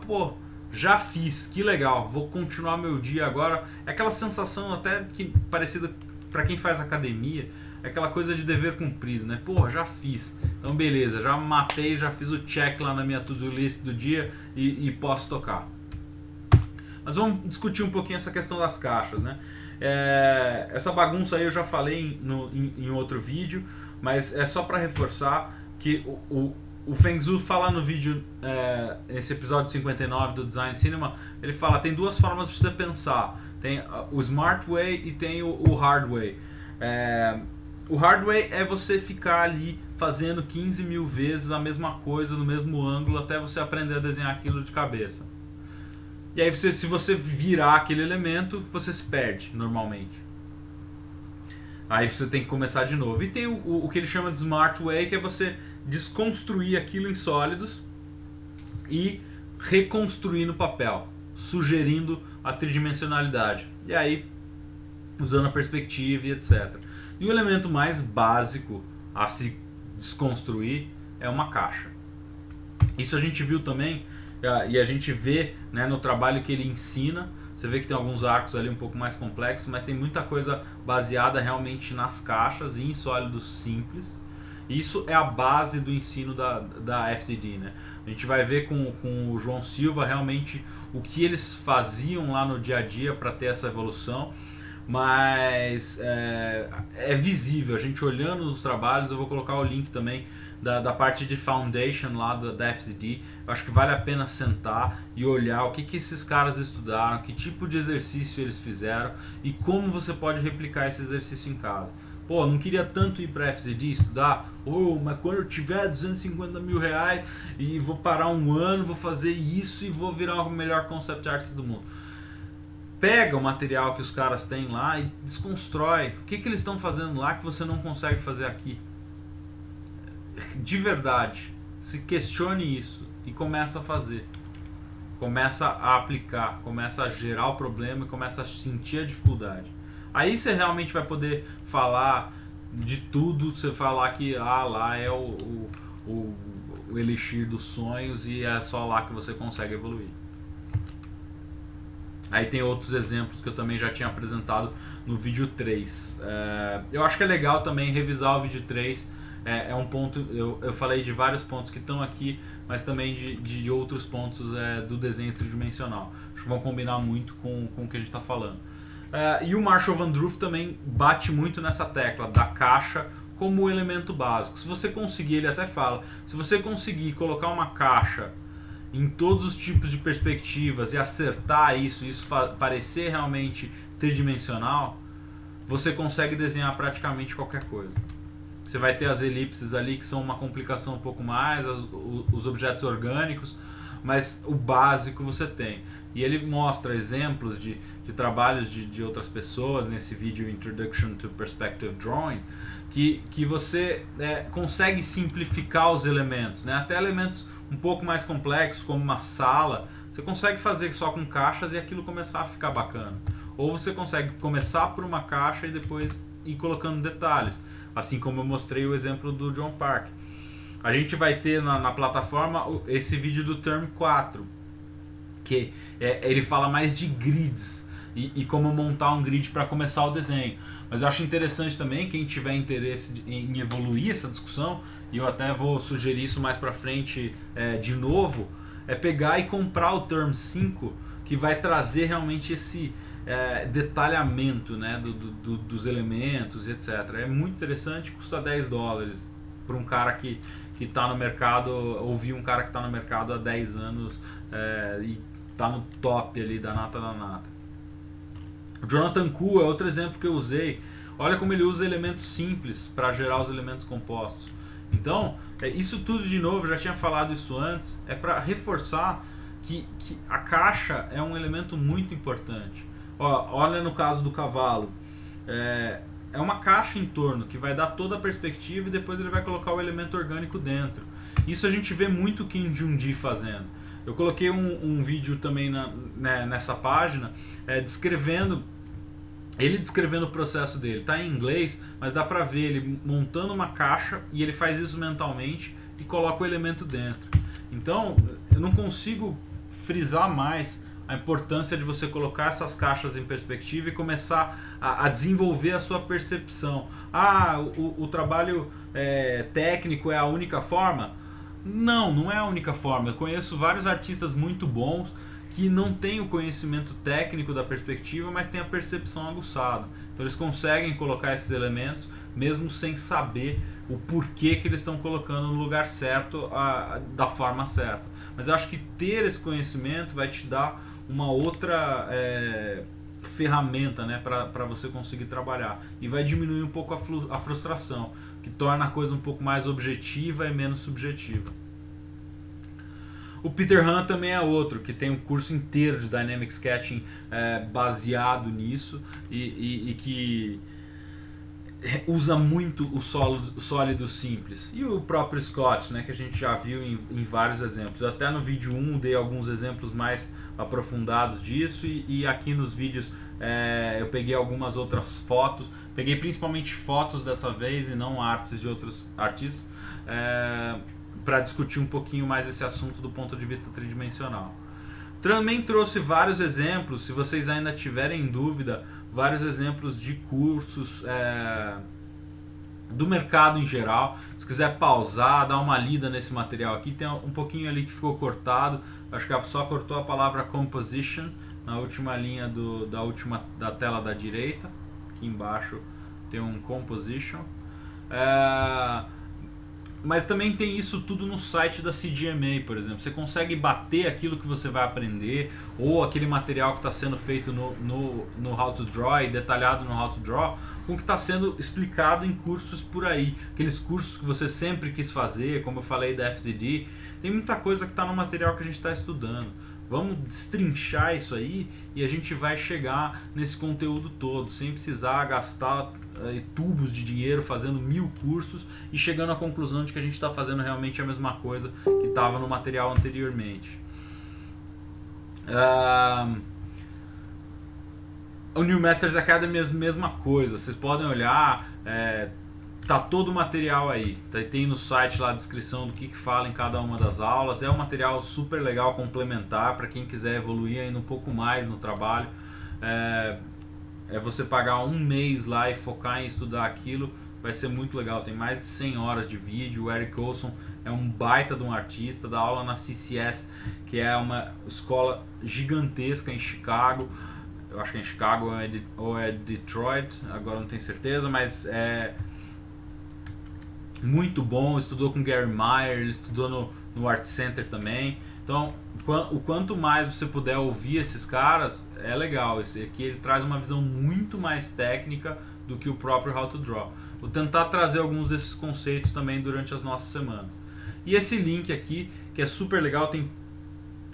já fiz, que legal, vou continuar meu dia agora. É aquela sensação até que parecida para quem faz academia, é aquela coisa de dever cumprido, né? Já fiz. Então beleza, já matei, já fiz o check lá na minha to-do list do dia e posso tocar. Mas vamos discutir um pouquinho essa questão das caixas, né? Essa bagunça aí eu já falei em outro vídeo, mas é só para reforçar que o Feng Zhu fala no vídeo, nesse episódio 59 do Design Cinema, ele fala, tem 2 formas de você pensar. Tem o Smart Way e tem o Hard Way. O Hard Way é você ficar ali fazendo 15 mil vezes a mesma coisa no mesmo ângulo até você aprender a desenhar aquilo de cabeça. E aí se você virar aquele elemento, você se perde normalmente. Aí você tem que começar de novo. E tem o que ele chama de Smart Way, que é você desconstruir aquilo em sólidos e reconstruir no papel, sugerindo a tridimensionalidade. E aí, usando a perspectiva e etc. E o elemento mais básico a se desconstruir é uma caixa. Isso a gente viu também, e a gente vê, né, no trabalho que ele ensina. Você vê que tem alguns arcos ali um pouco mais complexos, mas tem muita coisa baseada realmente nas caixas e em sólidos simples. Isso é a base do ensino da FZD, né? A gente vai ver com o João Silva realmente o que eles faziam lá no dia a dia para ter essa evolução, mas é visível, a gente olhando os trabalhos. Eu vou colocar o link também da parte de Foundation lá da FZD. Eu acho que vale a pena sentar e olhar o que esses caras estudaram, que tipo de exercício eles fizeram e como você pode replicar esse exercício em casa. Pô, não queria tanto ir para FZD estudar, mas quando eu tiver 250 mil reais e vou parar um ano, vou fazer isso e vou virar o melhor concept artist do mundo. Pega o material que os caras têm lá e desconstrói. O que eles estão fazendo lá que você não consegue fazer aqui? De verdade, se questione isso e começa a fazer. Começa a aplicar, começa a gerar o problema e começa a sentir a dificuldade. Aí você realmente vai poder falar de tudo, você falar que lá é o elixir dos sonhos e é só lá que você consegue evoluir. Aí tem outros exemplos que eu também já tinha apresentado no vídeo 3. Eu acho que é legal também revisar o vídeo 3. É um ponto, eu falei de vários pontos que estão aqui, mas também de outros pontos do desenho tridimensional. Acho que vão combinar muito com o que a gente está falando. E o Marshall Van Droof também bate muito nessa tecla da caixa como elemento básico. Se você conseguir, ele até fala, se você conseguir colocar uma caixa em todos os tipos de perspectivas e acertar isso parecer realmente tridimensional, você consegue desenhar praticamente qualquer coisa. Você vai ter as elipses ali que são uma complicação um pouco mais, os objetos orgânicos, mas o básico você tem. E ele mostra exemplos de trabalhos de outras pessoas nesse vídeo Introduction to Perspective Drawing, que você consegue simplificar os elementos, né? Até elementos um pouco mais complexos, como uma sala, você consegue fazer só com caixas e aquilo começar a ficar bacana. Ou você consegue começar por uma caixa e depois ir colocando detalhes, assim como eu mostrei o exemplo do John Park. A gente vai ter na plataforma esse vídeo do Term 4, que ele fala mais de grids e como montar um grid para começar o desenho. Mas eu acho interessante também, quem tiver interesse em evoluir essa discussão, e eu até vou sugerir isso mais para frente de novo, é pegar e comprar o Term 5, que vai trazer realmente esse detalhamento, né, dos elementos, etc. É muito interessante, custa $10 para um cara que está no mercado, ouvir um cara que está no mercado há 10 anos e está no top ali da nata da nata. O Jonathan Koo é outro exemplo que eu usei. Olha como ele usa elementos simples para gerar os elementos compostos. Então, isso tudo de novo, eu já tinha falado isso antes, é para reforçar que a caixa é um elemento muito importante. Olha no caso do cavalo, é uma caixa em torno que vai dar toda a perspectiva e depois ele vai colocar o elemento orgânico dentro. Isso a gente vê muito Kim Jung-gi fazendo. Eu coloquei um vídeo também nessa página descrevendo o processo dele. Está em inglês, mas dá pra ver ele montando uma caixa e ele faz isso mentalmente e coloca o elemento dentro. Então, eu não consigo frisar mais a importância de você colocar essas caixas em perspectiva e começar a desenvolver a sua percepção. O trabalho técnico é a única forma? Não é a única forma. Eu conheço vários artistas muito bons que não têm o conhecimento técnico da perspectiva, mas têm a percepção aguçada. Então eles conseguem colocar esses elementos mesmo sem saber o porquê que eles estão colocando no lugar certo, da forma certa. Mas eu acho que ter esse conhecimento vai te dar uma outra ferramenta, né, para você conseguir trabalhar. E vai diminuir um pouco a frustração, que torna a coisa um pouco mais objetiva e menos subjetiva. O Peter Han também é outro, que tem um curso inteiro de Dynamic Sketching baseado nisso e que usa muito o sólido simples. E o próprio Scott, né, que a gente já viu em vários exemplos. Até no vídeo 1 dei alguns exemplos mais aprofundados disso e aqui nos vídeos eu peguei algumas outras fotos. Peguei principalmente fotos dessa vez e não artes de outros artistas para discutir um pouquinho mais esse assunto do ponto de vista tridimensional. Também trouxe vários exemplos, se vocês ainda tiverem dúvida, vários exemplos de cursos do mercado em geral. Se quiser pausar, dar uma lida nesse material aqui, tem um pouquinho ali que ficou cortado, acho que só cortou a palavra composition na última linha da tela da direita. Aqui embaixo tem um composition. Mas também tem isso tudo no site da CGMA, por exemplo. Você consegue bater aquilo que você vai aprender, ou aquele material que está sendo feito no How to Draw e detalhado no How to Draw, com o que está sendo explicado em cursos por aí. Aqueles cursos que você sempre quis fazer, como eu falei da FZD. Tem muita coisa que está no material que a gente está estudando. Vamos destrinchar isso aí e a gente vai chegar nesse conteúdo todo, sem precisar gastar tubos de dinheiro fazendo 1000 cursos e chegando à conclusão de que a gente está fazendo realmente a mesma coisa que estava no material anteriormente. O New Masters Academy é a mesma coisa, vocês podem olhar, tá todo o material aí, tem no site lá a descrição do que fala em cada uma das aulas. É um material super legal, complementar para quem quiser evoluir ainda um pouco mais no trabalho. É você pagar um mês lá e focar em estudar aquilo, vai ser muito legal. Tem mais de 100 horas de vídeo. O Eric Olson é um baita de um artista, dá aula na CCS, que é uma escola gigantesca em Chicago. Eu acho que é em Chicago ou é Detroit, agora não tenho certeza, mas é muito bom. Estudou com Gary Meyer, ele estudou no Art Center também. Então, o quanto mais você puder ouvir esses caras, é legal. Esse aqui ele traz uma visão muito mais técnica do que o próprio How to Draw. Vou tentar trazer alguns desses conceitos também durante as nossas semanas. E esse link aqui, que é super legal, tem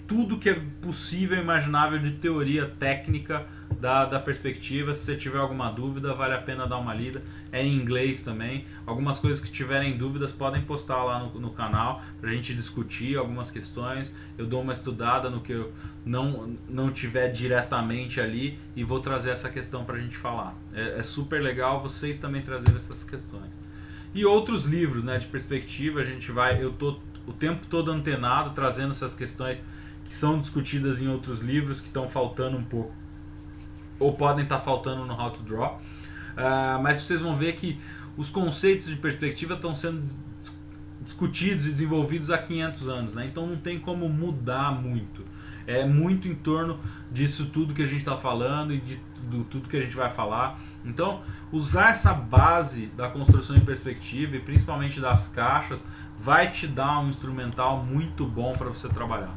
tudo que é possível e imaginável de teoria técnica da perspectiva. Se você tiver alguma dúvida, vale a pena dar uma lida. É em inglês também. Algumas coisas que tiverem dúvidas podem postar lá no canal pra gente discutir algumas questões. Eu dou uma estudada no que eu não tiver diretamente ali e vou trazer essa questão pra gente falar. É super legal vocês também trazerem essas questões. E outros livros, né, de perspectiva, eu tô o tempo todo antenado, trazendo essas questões que são discutidas em outros livros que estão faltando um pouco, ou podem estar faltando no How to Draw. Mas vocês vão ver que os conceitos de perspectiva estão sendo discutidos e desenvolvidos há 500 anos, né? Então não tem como mudar muito. É muito em torno disso tudo que a gente está falando e de tudo que a gente vai falar. Então, usar essa base da construção em perspectiva e principalmente das caixas vai te dar um instrumental muito bom para você trabalhar.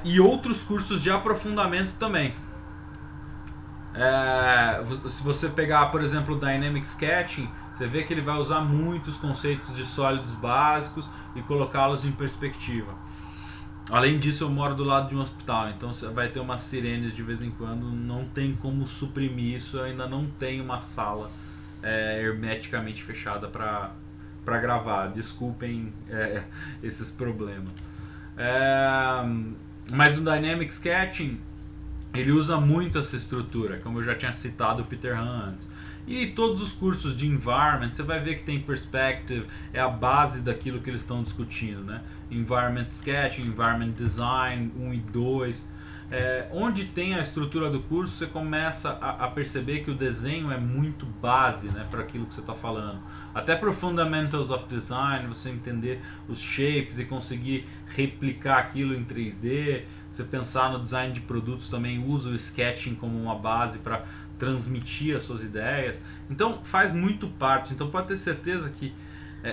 E outros cursos de aprofundamento também. Se você pegar, por exemplo, o Dynamic Sketching, você vê que ele vai usar muitos conceitos de sólidos básicos e colocá-los em perspectiva. Além disso, eu moro do lado de um hospital, então você vai ter umas sirenes de vez em quando, não tem como suprimir isso. Eu ainda não tenho uma sala hermeticamente fechada para gravar. Desculpem esses problemas. Mas no Dynamic Sketching ele usa muito essa estrutura, como eu já tinha citado o Peter Han antes. E todos os cursos de Environment, você vai ver que tem Perspective, é a base daquilo que eles estão discutindo, né? Environment Sketching, Environment Design 1 e 2. Onde tem a estrutura do curso, você começa a perceber que o desenho é muito base, né, para aquilo que você está falando. Até para o Fundamentals of Design, você entender os shapes e conseguir replicar aquilo em 3D. Você pensar no design de produtos também, usa o sketching como uma base para transmitir as suas ideias. Então faz muito parte. Então pode ter certeza que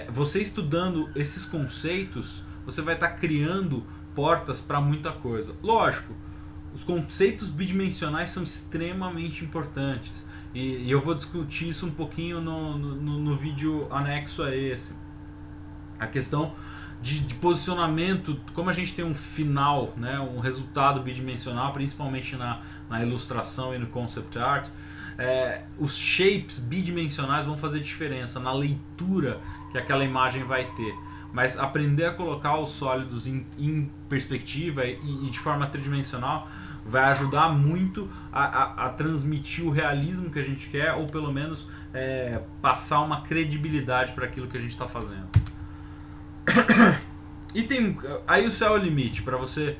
você estudando esses conceitos, você vai estar criando portas para muita coisa. Lógico, os conceitos bidimensionais são extremamente importantes e eu vou discutir isso um pouquinho no vídeo anexo a esse. A questão de posicionamento, como a gente tem um final, né, um resultado bidimensional, principalmente na ilustração e no concept art, os shapes bidimensionais vão fazer diferença na leitura que aquela imagem vai ter. Mas aprender a colocar os sólidos em perspectiva e de forma tridimensional vai ajudar muito a transmitir o realismo que a gente quer, ou pelo menos passar uma credibilidade para aquilo que a gente está fazendo. E tem aí o céu é o limite para você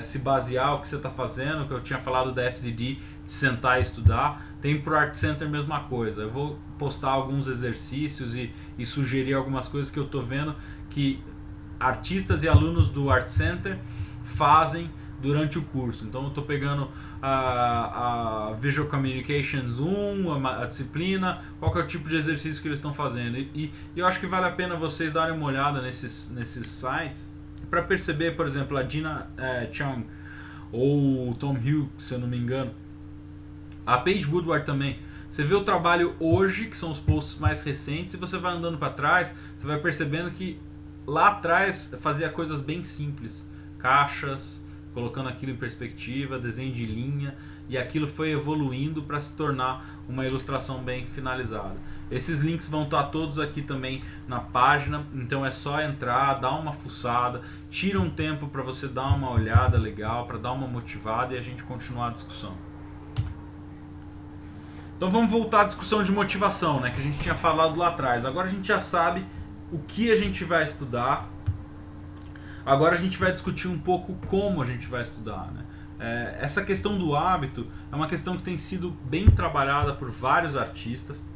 se basear o que você está fazendo, que eu tinha falado da FZD, de sentar e estudar. Tem pro Art Center a mesma coisa. Eu vou postar alguns exercícios e sugerir algumas coisas que eu estou vendo que artistas e alunos do Art Center fazem durante o curso. Então eu estou pegando a Visual Communications 1, a disciplina, qual que é o tipo de exercício que eles estão fazendo. E eu acho que vale a pena vocês darem uma olhada nesses sites para perceber, por exemplo, a Gina Chung ou o Tom Hill, se eu não me engano, a Paige Woodward também. Você vê o trabalho hoje, que são os posts mais recentes, e você vai andando para trás, você vai percebendo que lá atrás fazia coisas bem simples, caixas, colocando aquilo em perspectiva, desenho de linha, e aquilo foi evoluindo para se tornar uma ilustração bem finalizada. Esses links vão estar todos aqui também na página, então é só entrar, dar uma fuçada, tira um tempo para você dar uma olhada legal, para dar uma motivada e a gente continuar a discussão. Então vamos voltar à discussão de motivação, né, que a gente tinha falado lá atrás. Agora a gente já sabe o que a gente vai estudar. Agora a gente vai discutir um pouco como a gente vai estudar, né? Essa questão do hábito é uma questão que tem sido bem trabalhada por vários artistas.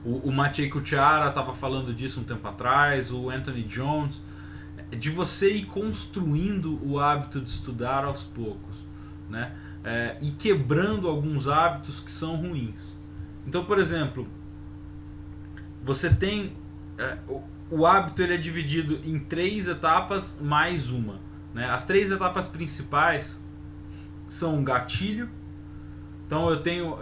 O Maciej Kuciara estava falando disso um tempo atrás, o Anthony Jones, de você ir construindo o hábito de estudar aos poucos, né? E quebrando alguns hábitos que são ruins. Então, por exemplo, você tem o hábito, ele é dividido em 3 etapas mais uma, né? As 3 etapas principais são um gatilho. Então eu tenho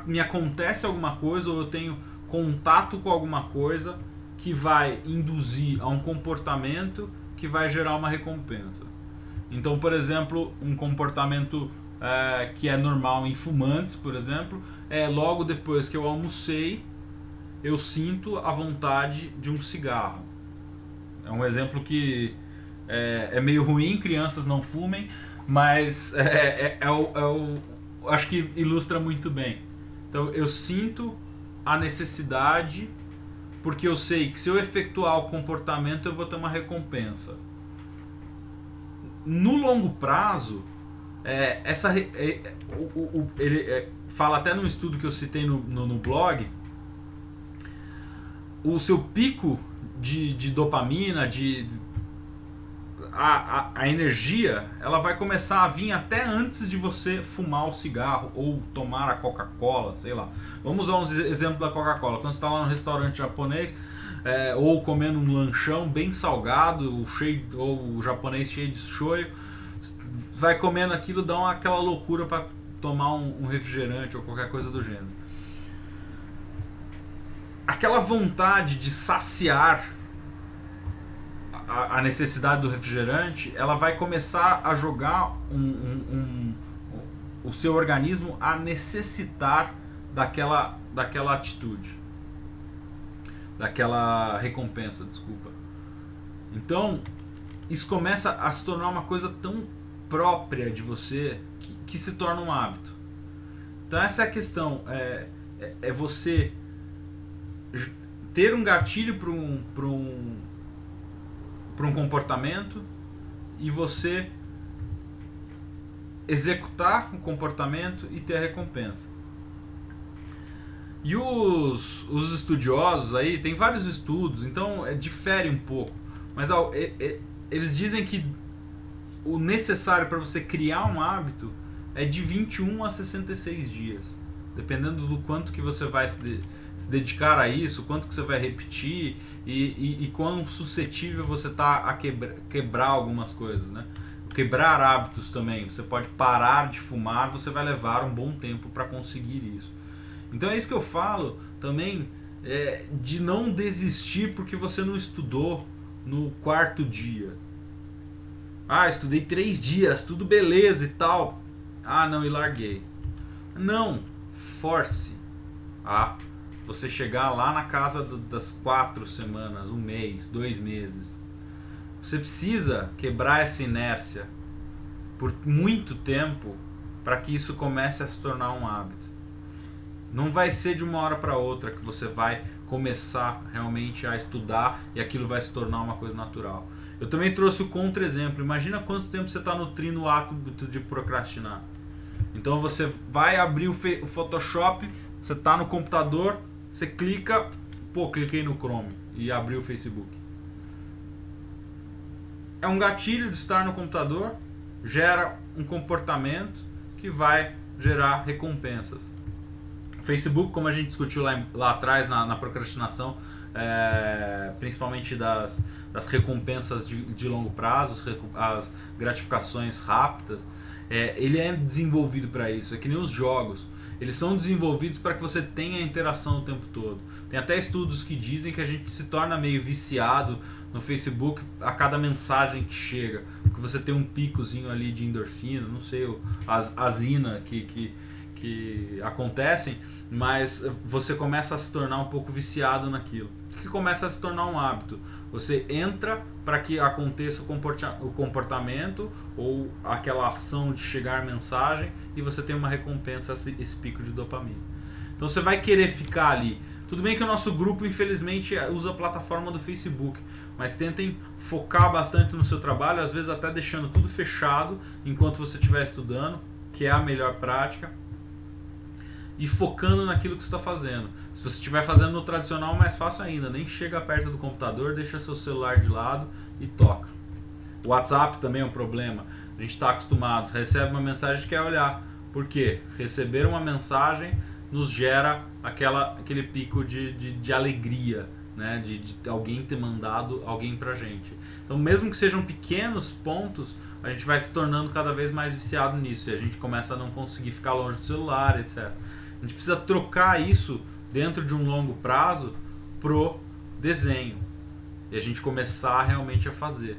me acontece alguma coisa, ou eu tenho contato com alguma coisa que vai induzir a um comportamento que vai gerar uma recompensa. Então, por exemplo, um comportamento que é normal em fumantes, por exemplo, logo depois que eu almocei, eu sinto a vontade de um cigarro. É um exemplo que é meio ruim, crianças não fumem, mas acho que ilustra muito bem. Então eu sinto a necessidade, porque eu sei que se eu efetuar o comportamento eu vou ter uma recompensa. No longo prazo, ele fala até num estudo que eu citei no blog, o seu pico de dopamina, a energia, ela vai começar a vir até antes de você fumar o cigarro ou tomar a Coca-Cola, sei lá. Vamos usar um exemplo da Coca-Cola. Quando você está lá no restaurante japonês, ou comendo um lanchão bem salgado, ou o japonês cheio de shoyu, vai comendo aquilo, dá aquela loucura para tomar um refrigerante ou qualquer coisa do gênero. Aquela vontade de saciar a necessidade do refrigerante, ela vai começar a jogar o seu organismo a necessitar daquela atitude, daquela recompensa, desculpa. Então, isso começa a se tornar uma coisa tão própria de você que se torna um hábito. Então essa é a questão, é você ter um gatilho para um comportamento e você executar o comportamento e ter a recompensa. E os estudiosos aí, tem vários estudos, então difere um pouco, mas eles dizem que o necessário para você criar um hábito é de 21 a 66 dias, dependendo do quanto que você vai se dedicar a isso, quanto que você vai repetir e quão suscetível você está a quebrar algumas coisas, né? Quebrar hábitos também, você pode parar de fumar, você vai levar um bom tempo para conseguir isso. Então é isso que eu falo também, de não desistir porque você não estudou no 4º dia. Estudei 3 dias, tudo beleza e tal. Não, e larguei. Não, force a você chegar lá na casa das 4 semanas, 1 mês, 2 meses. Você precisa quebrar essa inércia por muito tempo para que isso comece a se tornar um hábito. Não vai ser de uma hora para outra que você vai começar realmente a estudar e aquilo vai se tornar uma coisa natural. Eu também trouxe o contra-exemplo. Imagina quanto tempo você está nutrindo o hábito de procrastinar. Então você vai abrir o Photoshop, você está no computador, você clica, cliquei no Chrome e abriu o Facebook. É um gatilho de estar no computador, gera um comportamento que vai gerar recompensas. O Facebook, como a gente discutiu lá atrás na procrastinação, principalmente das recompensas de longo prazo, as gratificações rápidas, ele é desenvolvido para isso. É que nem os jogos, eles são desenvolvidos para que você tenha interação o tempo todo. Tem até estudos que dizem que a gente se torna meio viciado no Facebook a cada mensagem que chega, porque você tem um picozinho ali de endorfina, não sei, as azina que acontecem, mas você começa a se tornar um pouco viciado naquilo, que começa a se tornar um hábito. Você entra para que aconteça o comportamento ou aquela ação de chegar mensagem e você tem uma recompensa, esse pico de dopamina. Então você vai querer ficar ali. Tudo bem que o nosso grupo, infelizmente, usa a plataforma do Facebook, mas tentem focar bastante no seu trabalho, às vezes até deixando tudo fechado enquanto você estiver estudando, que é a melhor prática, e focando naquilo que você está fazendo. Se você estiver fazendo no tradicional, mais fácil ainda, nem chega perto do computador, deixa seu celular de lado e toca. O WhatsApp também é um problema, a gente está acostumado, recebe uma mensagem e quer olhar. Por quê? Receber uma mensagem nos gera aquele pico de alegria, né? De alguém ter mandado alguém pra gente. Então, mesmo que sejam pequenos pontos, a gente vai se tornando cada vez mais viciado nisso e a gente começa a não conseguir ficar longe do celular, etc. A gente precisa trocar isso dentro de um longo prazo pro desenho e a gente começar realmente a fazer.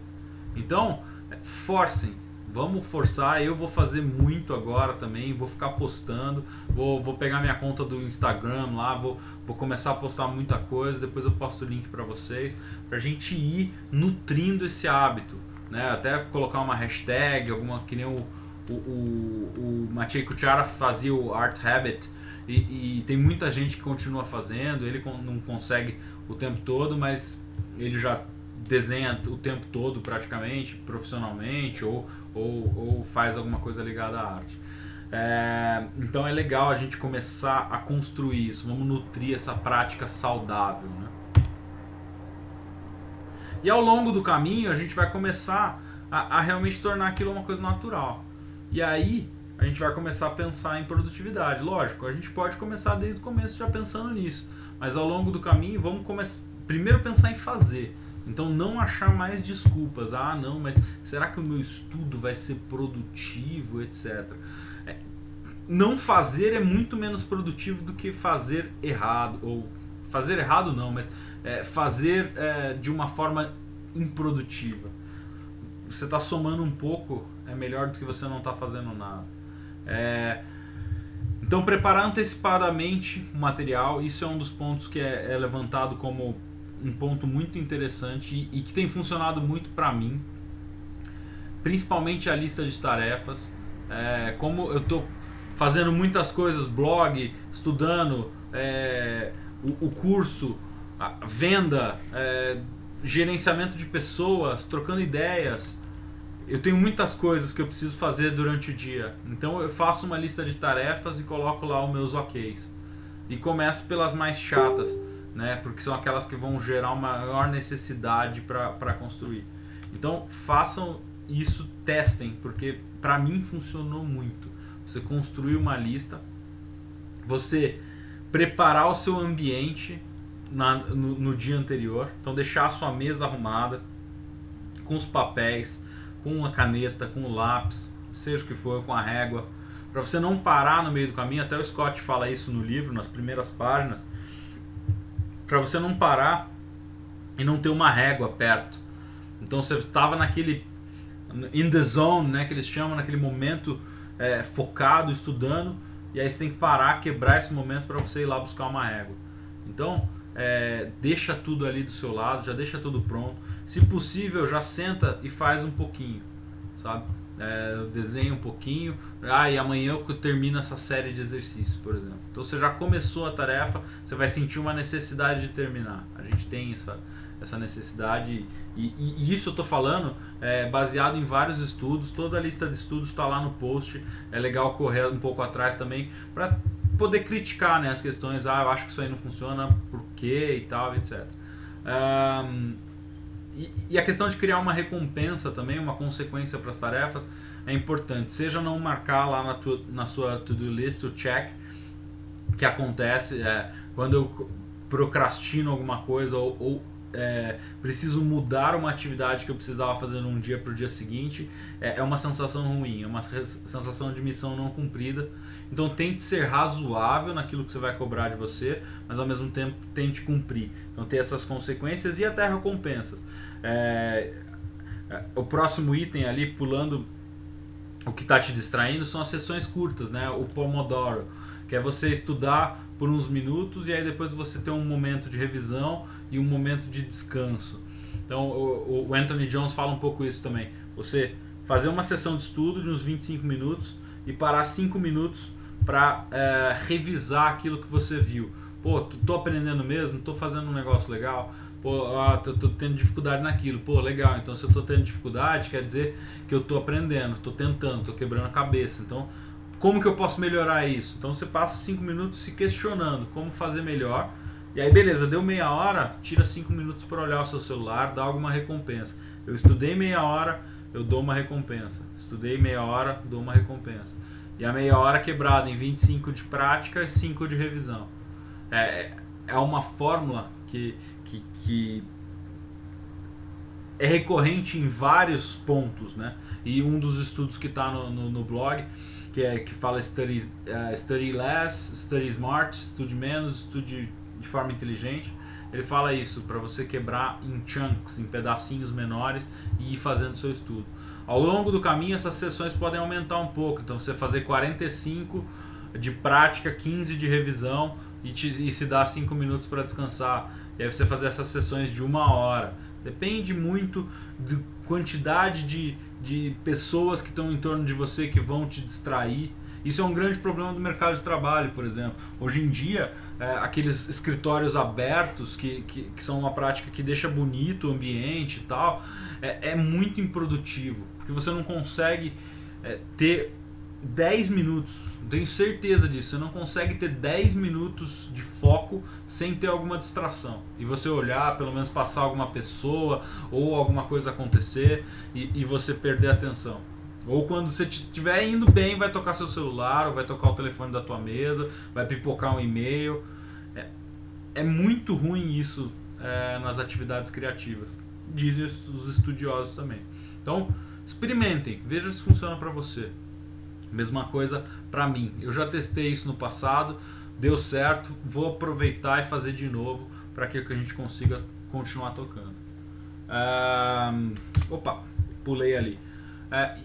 Então, forcem. Vamos forçar, eu vou fazer muito agora também, vou ficar postando, vou pegar minha conta do Instagram lá, vou começar a postar muita coisa, depois eu posto o link para vocês, pra gente ir nutrindo esse hábito, né? Até colocar uma hashtag, alguma, que nem o Maciej Kuchara fazia o Art Habit, e tem muita gente que continua fazendo, ele não consegue o tempo todo, mas ele já desenha o tempo todo praticamente, profissionalmente, ou faz alguma coisa ligada à arte. Então é legal a gente começar a construir isso, vamos nutrir essa prática saudável, né? E ao longo do caminho a gente vai começar a realmente tornar aquilo uma coisa natural. E aí a gente vai começar a pensar em produtividade. Lógico, a gente pode começar desde o começo já pensando nisso, mas ao longo do caminho vamos primeiro pensar em fazer. Então não achar mais desculpas. Não, mas será que o meu estudo vai ser produtivo, etc. Não fazer é muito menos produtivo do que fazer errado. Ou fazer errado não, mas fazer de uma forma improdutiva. Você está somando um pouco, é melhor do que você não está fazendo nada. Então preparar antecipadamente o material, isso é um dos pontos que é levantado como um ponto muito interessante e que tem funcionado muito para mim, principalmente a lista de tarefas. Como eu estou fazendo muitas coisas, blog, estudando, o curso, a venda, gerenciamento de pessoas, trocando ideias, eu tenho muitas coisas que eu preciso fazer durante o dia. Então eu faço uma lista de tarefas e coloco lá os meus OKs. E começo pelas mais chatas, né? Porque são aquelas que vão gerar uma maior necessidade para construir. Então façam isso, testem, porque para mim funcionou muito. Você construir uma lista, você preparar o seu ambiente no dia anterior, então deixar a sua mesa arrumada, com os papéis, com a caneta, com o lápis, seja o que for, com a régua, para você não parar no meio do caminho. Até o Scott fala isso no livro, nas primeiras páginas, para você não parar e não ter uma régua perto. Então você estava naquele in the zone, né, que eles chamam, naquele momento focado, estudando, e aí você tem que parar, quebrar esse momento para você ir lá buscar uma régua. Então deixa tudo ali do seu lado, já deixa tudo pronto. Se possível, já senta e faz um pouquinho, sabe? eu desenho um pouquinho, e amanhã eu termino essa série de exercícios, por exemplo. Então você já começou a tarefa, você vai sentir uma necessidade de terminar. A gente tem essa necessidade, e isso eu estou falando baseado em vários estudos. Toda a lista de estudos está lá no post. É legal correr um pouco atrás também para poder criticar, né, as questões. Eu acho que isso aí não funciona, por quê e tal, etc. E a questão de criar uma recompensa também, uma consequência para as tarefas, é importante. Seja não marcar lá na sua to-do list o check, que acontece quando eu procrastino alguma coisa ou preciso mudar uma atividade que eu precisava fazer num dia para o dia seguinte. É uma sensação ruim, é uma sensação de missão não cumprida. Então tente ser razoável naquilo que você vai cobrar de você, mas ao mesmo tempo tente cumprir. Então ter essas consequências e até recompensas. O próximo item ali, pulando o que está te distraindo, são as sessões curtas, né? O Pomodoro, que é você estudar por uns minutos e aí depois você ter um momento de revisão e um momento de descanso. Então o Anthony Jones fala um pouco isso também. Você fazer uma sessão de estudo de uns 25 minutos e parar 5 minutos para revisar aquilo que você viu. Pô, tô aprendendo mesmo? Tô fazendo um negócio legal? Pô, tô tendo dificuldade naquilo. Pô, legal. Então se eu tô tendo dificuldade, quer dizer que eu tô aprendendo, tô tentando, tô quebrando a cabeça. Então, como que eu posso melhorar isso? Então você passa 5 minutos se questionando como fazer melhor. E aí beleza, deu meia hora, tira 5 minutos para olhar o seu celular, dá alguma recompensa. Eu estudei meia hora, eu dou uma recompensa. Estudei meia hora, dou uma recompensa. E a meia hora quebrada em 25 de prática e 5 de revisão. É uma fórmula que é recorrente em vários pontos, né? E um dos estudos que está no blog, que fala study less, study smart, estude menos, estude de forma inteligente, ele fala isso, para você quebrar em chunks, em pedacinhos menores e ir fazendo seu estudo. Ao longo do caminho essas sessões podem aumentar um pouco, então você fazer 45 de prática, 15 de revisão e se dá 5 minutos para descansar. E aí você fazer essas sessões de 1 hora. Depende muito da quantidade de pessoas que estão em torno de você que vão te distrair. Isso é um grande problema do mercado de trabalho, por exemplo. Hoje em dia, aqueles escritórios abertos, que são uma prática que deixa bonito o ambiente e tal, é muito improdutivo, porque você não consegue ter 10 minutos, tenho certeza disso, você não consegue ter 10 minutos de foco sem ter alguma distração. E você olhar, pelo menos passar alguma pessoa ou alguma coisa acontecer e você perder a atenção. Ou quando você estiver indo bem, vai tocar seu celular, ou vai tocar o telefone da tua mesa, vai pipocar um e-mail. É muito ruim isso nas atividades criativas. Dizem os estudiosos também. Então, experimentem, veja se funciona para você. Mesma coisa para mim. Eu já testei isso no passado, deu certo, vou aproveitar e fazer de novo para que a gente consiga continuar tocando. Opa, pulei ali.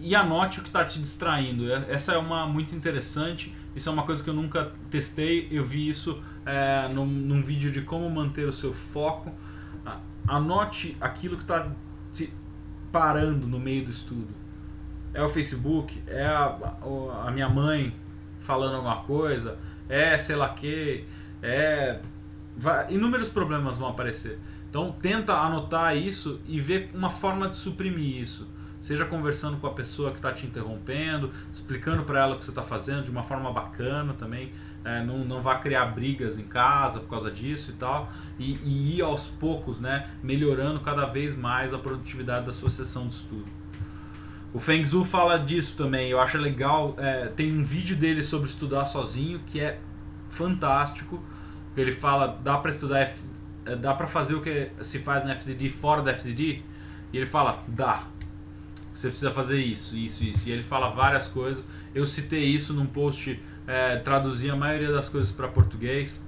E anote o que está te distraindo. Essa é uma muito interessante. Isso é uma coisa que eu nunca testei. Eu vi isso num vídeo de como manter o seu foco. Anote aquilo que está te parando no meio do estudo. É o Facebook, é a minha mãe falando alguma coisa, sei lá que, inúmeros problemas vão aparecer. Então tenta anotar isso e ver uma forma de suprimir isso. Seja conversando com a pessoa que está te interrompendo, explicando para ela o que você está fazendo de uma forma bacana também. Não vá criar brigas em casa por causa disso e tal. E ir aos poucos, né, melhorando cada vez mais a produtividade da sua sessão de estudo. O Feng Zhu fala disso também, eu acho legal. Tem um vídeo dele sobre estudar sozinho que é fantástico. Ele fala, dá para estudar, dá para fazer o que se faz no FZD fora do FZD? E ele fala, dá. Você precisa fazer isso. E ele fala várias coisas. Eu citei isso num post, traduzi a maioria das coisas para português,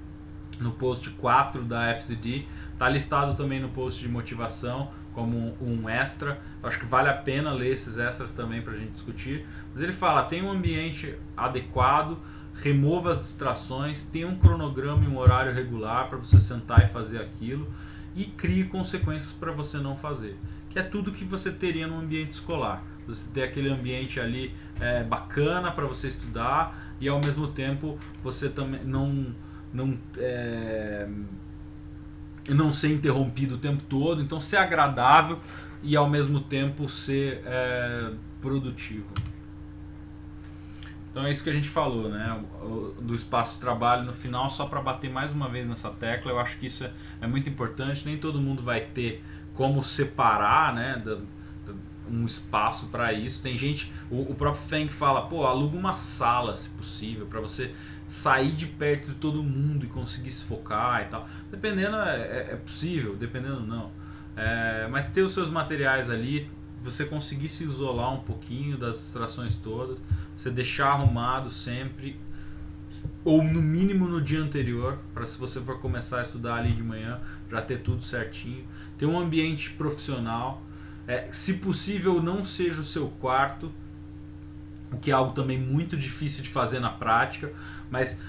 no post 4 da FZD. Está listado também no post de motivação como um extra. Eu acho que vale a pena ler esses extras também para a gente discutir. Mas ele fala, tem um ambiente adequado, remova as distrações, tem um cronograma e um horário regular para você sentar e fazer aquilo, e crie consequências para você não fazer. que é tudo que você teria no ambiente escolar. Você ter aquele ambiente ali bacana para você estudar e ao mesmo tempo você também não ser interrompido o tempo todo, então ser agradável e ao mesmo tempo ser produtivo. Então é isso que a gente falou, né? Do espaço de trabalho no final, só para bater mais uma vez nessa tecla. Eu acho que isso é muito importante. Nem todo mundo vai ter como separar, né, um espaço para isso. Tem gente, o próprio Feng fala, pô, aluga uma sala se possível, para você sair de perto de todo mundo e conseguir se focar e tal. Dependendo é possível, dependendo não. Mas ter os seus materiais ali, você conseguir se isolar um pouquinho das distrações todas, você deixar arrumado sempre, ou no mínimo no dia anterior, para se você for começar a estudar ali de manhã, já ter tudo certinho. Ter um ambiente profissional, se possível não seja o seu quarto, o que é algo também muito difícil de fazer na prática, mas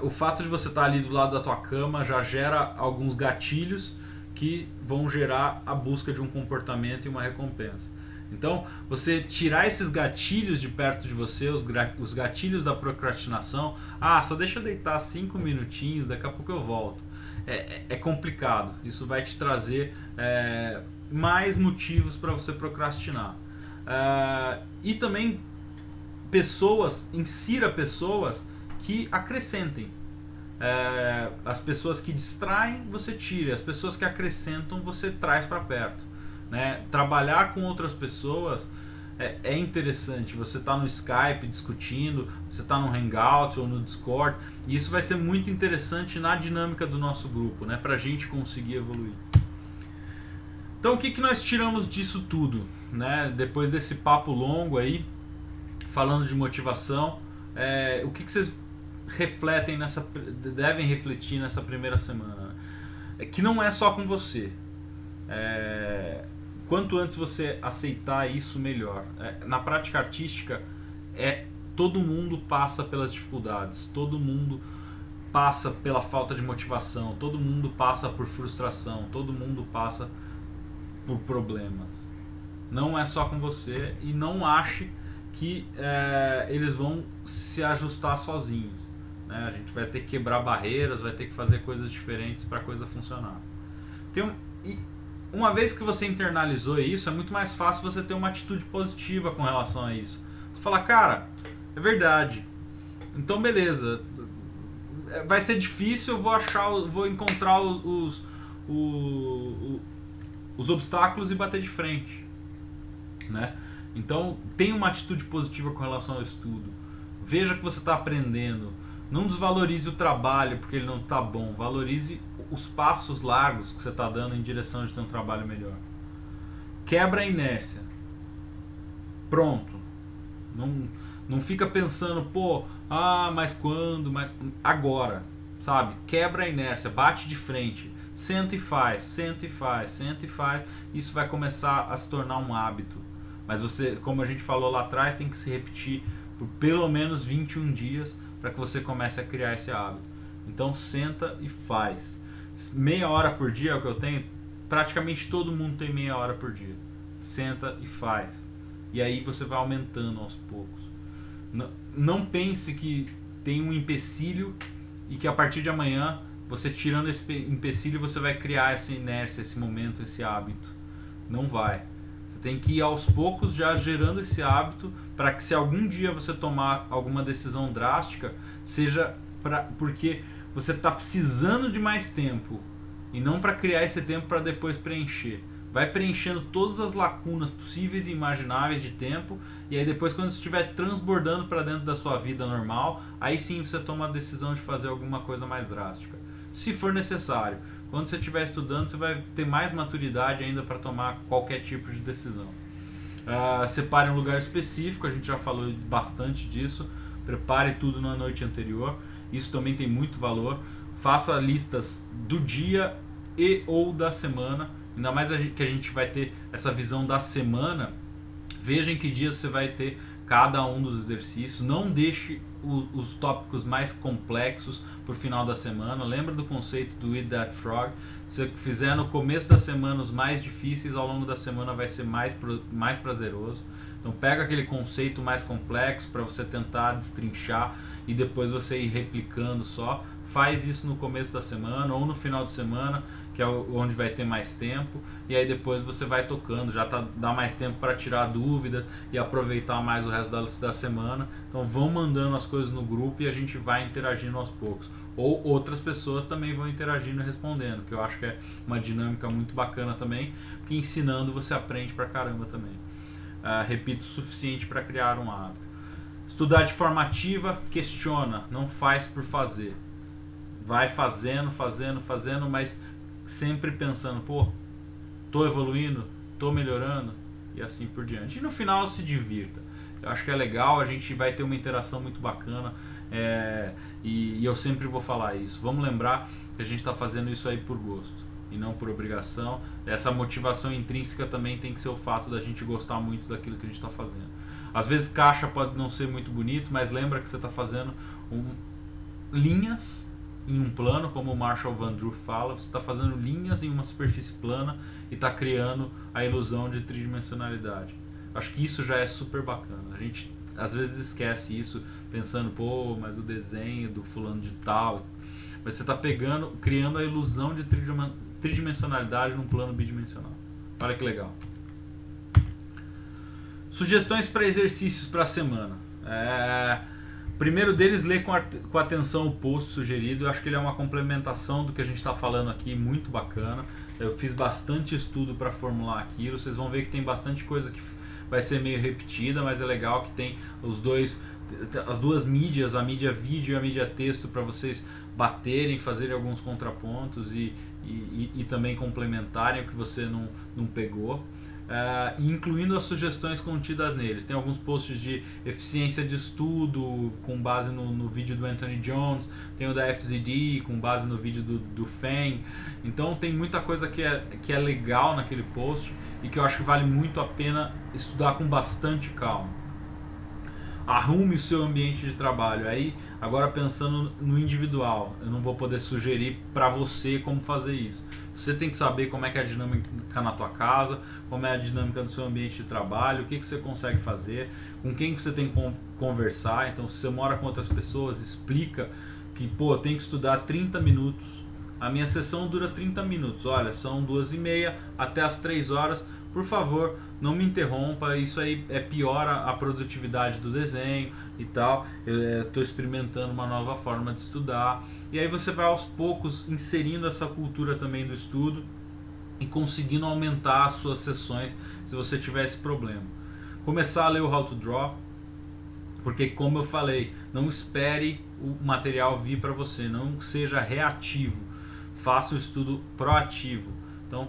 o fato de você estar ali do lado da tua cama já gera alguns gatilhos que vão gerar a busca de um comportamento e uma recompensa. Então, você tirar esses gatilhos de perto de você, os gatilhos da procrastinação, só deixa eu deitar 5 minutinhos, daqui a pouco eu volto. É complicado, isso vai te trazer mais motivos para você procrastinar. E também insira pessoas que acrescentem. As pessoas que distraem, você tira, as pessoas que acrescentam, você traz para perto. Né? Trabalhar com outras pessoas é interessante. Você está no Skype discutindo, você está no Hangout ou no Discord, e isso vai ser muito interessante na dinâmica do nosso grupo, né? Para a gente conseguir evoluir. Então, o que nós tiramos disso tudo, né? Depois desse papo longo aí, falando de motivação, o que vocês devem refletir nessa primeira semana? Que não é só com você. Quanto antes você aceitar isso, melhor. Na prática artística, todo mundo passa pelas dificuldades, todo mundo passa pela falta de motivação, todo mundo passa por frustração, todo mundo passa por problemas. Não é só com você, e não ache que eles vão se ajustar sozinhos. Né? A gente vai ter que quebrar barreiras, vai ter que fazer coisas diferentes para a coisa funcionar. Uma vez que você internalizou isso, é muito mais fácil você ter uma atitude positiva com relação a isso. Você fala, cara, é verdade. Então beleza. Vai ser difícil, eu vou encontrar os obstáculos e bater de frente. Né? Então tenha uma atitude positiva com relação ao estudo. Veja que você está aprendendo. Não desvalorize o trabalho porque ele não está bom. Valorize os passos largos que você está dando em direção de ter um trabalho melhor. Quebra a inércia. Pronto. Não fica pensando, mas quando? Agora. Sabe? Quebra a inércia. Bate de frente. Senta e faz. Senta e faz. Senta e faz. Isso vai começar a se tornar um hábito. Mas você, como a gente falou lá atrás, tem que se repetir por pelo menos 21 dias para que você comece a criar esse hábito. Então senta e faz. Meia hora por dia é o que eu tenho. Praticamente todo mundo tem meia hora por dia. Senta e faz. E aí você vai aumentando aos poucos. Não pense que tem um empecilho e que a partir de amanhã, você tirando esse empecilho, você vai criar essa inércia, esse momento, esse hábito. Não vai. Tem que ir aos poucos já gerando esse hábito para que se algum dia você tomar alguma decisão drástica, seja porque você está precisando de mais tempo e não para criar esse tempo para depois preencher. Vai preenchendo todas as lacunas possíveis e imagináveis de tempo, e aí depois, quando estiver transbordando para dentro da sua vida normal, aí sim você toma a decisão de fazer alguma coisa mais drástica, se for necessário. Quando você estiver estudando, você vai ter mais maturidade ainda para tomar qualquer tipo de decisão. Separe um lugar específico, a gente já falou bastante disso. Prepare tudo na noite anterior, isso também tem muito valor. Faça listas do dia e ou da semana, ainda mais que a gente vai ter essa visão da semana. Veja em que dias você vai ter cada um dos exercícios. Não deixe os tópicos mais complexos para o final da semana. Lembra do conceito do Eat That Frog? Se você fizer no começo da semana os mais difíceis, ao longo da semana vai ser mais prazeroso. Então pega aquele conceito mais complexo para você tentar destrinchar e depois você ir replicando só. Faz isso no começo da semana ou no final de semana, que é onde vai ter mais tempo, e aí depois você vai tocando, dá mais tempo para tirar dúvidas e aproveitar mais o resto da semana. Então vão mandando as coisas no grupo e a gente vai interagindo aos poucos. Ou outras pessoas também vão interagindo e respondendo, que eu acho que é uma dinâmica muito bacana também, porque ensinando você aprende pra caramba também. Repito, o suficiente para criar um hábito. Estudar de forma ativa, questiona, não faz por fazer. Vai fazendo, mas sempre pensando, pô, tô evoluindo, tô melhorando e assim por diante. E no final se divirta. Eu acho que é legal, a gente vai ter uma interação muito bacana, e eu sempre vou falar isso. Vamos lembrar que a gente está fazendo isso aí por gosto e não por obrigação. Essa motivação intrínseca também tem que ser o fato da gente gostar muito daquilo que a gente está fazendo. Às vezes caixa pode não ser muito bonito, mas lembra que você está fazendo linhas em um plano, como o Marshall Van Drew fala. Você está fazendo linhas em uma superfície plana e está criando a ilusão de tridimensionalidade. Acho que isso já é super bacana. A gente às vezes esquece isso, pensando, pô, mas o desenho do fulano de tal. Mas você está criando a ilusão de tridimensionalidade num plano bidimensional. Olha que legal. Sugestões para exercícios para a semana. Primeiro deles, ler com atenção o post sugerido. Eu acho que ele é uma complementação do que a gente está falando aqui, muito bacana. Eu fiz bastante estudo para formular aquilo. Vocês vão ver que tem bastante coisa que vai ser meio repetida, mas é legal que tem as duas mídias, a mídia vídeo e a mídia texto, para vocês baterem, fazerem alguns contrapontos e também complementarem o que você não pegou. Incluindo as sugestões contidas neles. Tem alguns posts de eficiência de estudo com base no vídeo do Anthony Jones, tem o da FZD com base no vídeo do Feng. Então tem muita coisa que é legal naquele post e que eu acho que vale muito a pena estudar com bastante calma. Arrume o seu ambiente de trabalho. Aí, agora pensando no individual, eu não vou poder sugerir para você como fazer isso. Você tem que saber como é que é a dinâmica na tua casa, como é a dinâmica do seu ambiente de trabalho, o que você consegue fazer, com quem você tem que conversar. Então, se você mora com outras pessoas, explica que, pô, tem que estudar 30 minutos. A minha sessão dura 30 minutos. Olha, são 2h30 até as 3 horas. Por favor, não me interrompa, isso aí piora a produtividade do desenho e tal. Eu estou experimentando uma nova forma de estudar. E aí você vai aos poucos inserindo essa cultura também do estudo e conseguindo aumentar as suas sessões se você tiver esse problema. Começar a ler o How to Draw, porque como eu falei, não espere o material vir para você, não seja reativo, faça o estudo proativo. Então,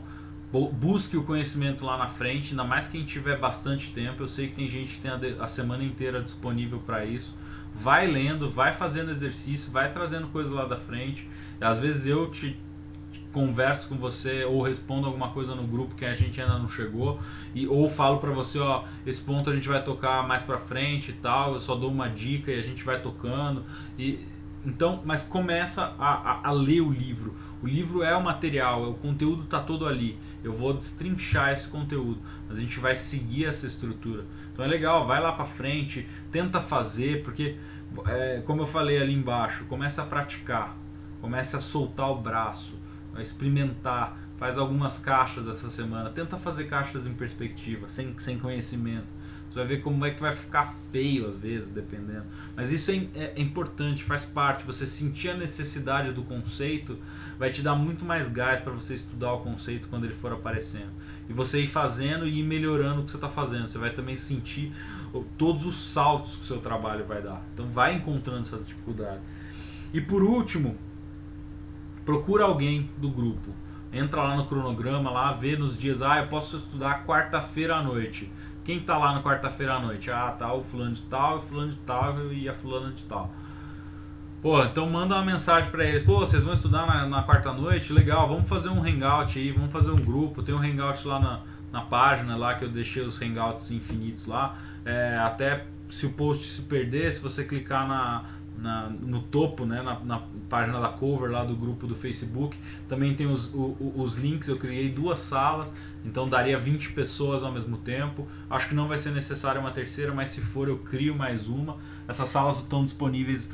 busque o conhecimento lá na frente, ainda mais quem tiver bastante tempo. Eu sei que tem gente que tem a semana inteira disponível para isso. Vai lendo, vai fazendo exercício, vai trazendo coisa lá da frente. Às vezes eu te converso com você ou respondo alguma coisa no grupo que a gente ainda não chegou, ou falo para você, ó, esse ponto a gente vai tocar mais para frente e tal. Eu só dou uma dica e a gente vai tocando. Então, mas começa a ler o livro. O livro é o material, o conteúdo está todo ali. Eu vou destrinchar esse conteúdo, mas a gente vai seguir essa estrutura. Então é legal, vai lá para frente, tenta fazer, porque como eu falei ali embaixo, começa a praticar, começa a soltar o braço, a experimentar, faz algumas caixas essa semana, tenta fazer caixas em perspectiva, sem conhecimento. Você vai ver como é que vai ficar feio às vezes, dependendo. Mas isso é importante, faz parte. Você sentir a necessidade do conceito vai te dar muito mais gás para você estudar o conceito quando ele for aparecendo. E você ir fazendo e ir melhorando o que você está fazendo. Você vai também sentir todos os saltos que o seu trabalho vai dar. Então vai encontrando essas dificuldades. E por último, procura alguém do grupo. Entra lá no cronograma, lá, vê nos dias, eu posso estudar quarta-feira à noite. Quem tá lá na quarta-feira à noite? Tá o fulano de tal, o fulano de tal e a fulana de tal. Pô, então manda uma mensagem pra eles. Pô, vocês vão estudar na quarta-noite? Legal, vamos fazer um hangout aí, vamos fazer um grupo. Tem um hangout lá na página lá que eu deixei os hangouts infinitos lá. Até se o post se perder, se você clicar no topo, né, na página da cover lá do grupo do Facebook, também tem os links. Eu criei 2 salas, então daria 20 pessoas ao mesmo tempo. Acho que não vai ser necessária uma terceira, mas se for eu crio mais uma. Essas salas estão disponíveis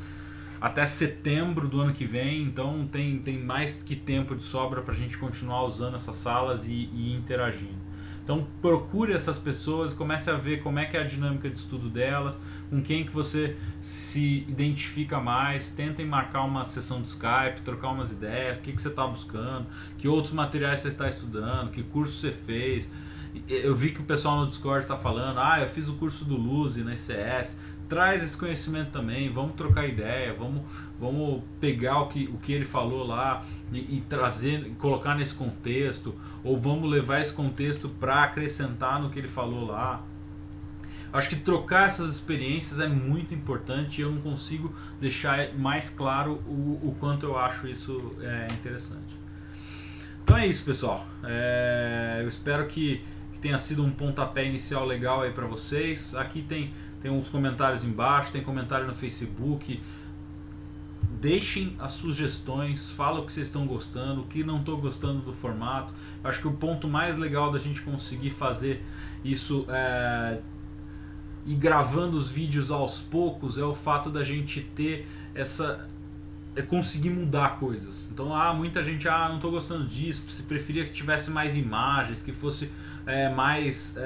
até setembro do ano que vem, então tem mais que tempo de sobra para a gente continuar usando essas salas e interagindo. Então procure essas pessoas, comece a ver como é que é a dinâmica de estudo delas, com quem que você se identifica mais, tentem marcar uma sessão de Skype, trocar umas ideias, o que você está buscando, que outros materiais você está estudando, que curso você fez. Eu vi que o pessoal no Discord está falando, eu fiz o curso do Luzi na ICS. Traz esse conhecimento também, vamos trocar ideia, vamos pegar o que ele falou lá e trazer, colocar nesse contexto, ou vamos levar esse contexto para acrescentar no que ele falou lá. Acho que trocar essas experiências é muito importante e eu não consigo deixar mais claro o quanto eu acho isso interessante. Então é isso, pessoal. Eu espero que tenha sido um pontapé inicial legal aí para vocês. Aqui tem uns comentários embaixo, tem comentário no Facebook. Deixem as sugestões, fala o que vocês estão gostando, o que não estou gostando do formato. Acho que o ponto mais legal da gente conseguir fazer isso e gravando os vídeos aos poucos é o fato da gente ter conseguir mudar coisas. Então muita gente não estou gostando disso, se preferia que tivesse mais imagens, que fosse mais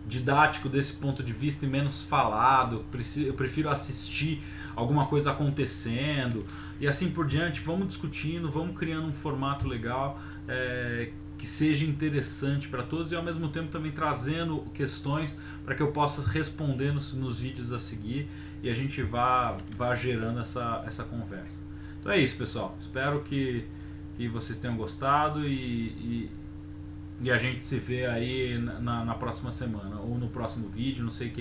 didático desse ponto de vista e menos falado. Eu prefiro assistir alguma coisa acontecendo e assim por diante. Vamos discutindo, vamos criando um formato legal que seja interessante para todos e ao mesmo tempo também trazendo questões para que eu possa responder nos vídeos a seguir e a gente vá gerando essa conversa. Então é isso, pessoal. Espero que vocês tenham gostado e a gente se vê aí na próxima semana ou no próximo vídeo. Não sei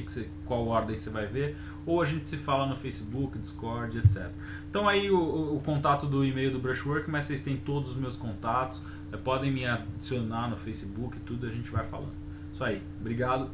qual ordem você vai ver, ou a gente se fala no Facebook, Discord, etc. Então aí o contato do e-mail do Brushwork, mas vocês têm todos os meus contatos, podem me adicionar no Facebook e tudo, a gente vai falando. Isso aí, obrigado.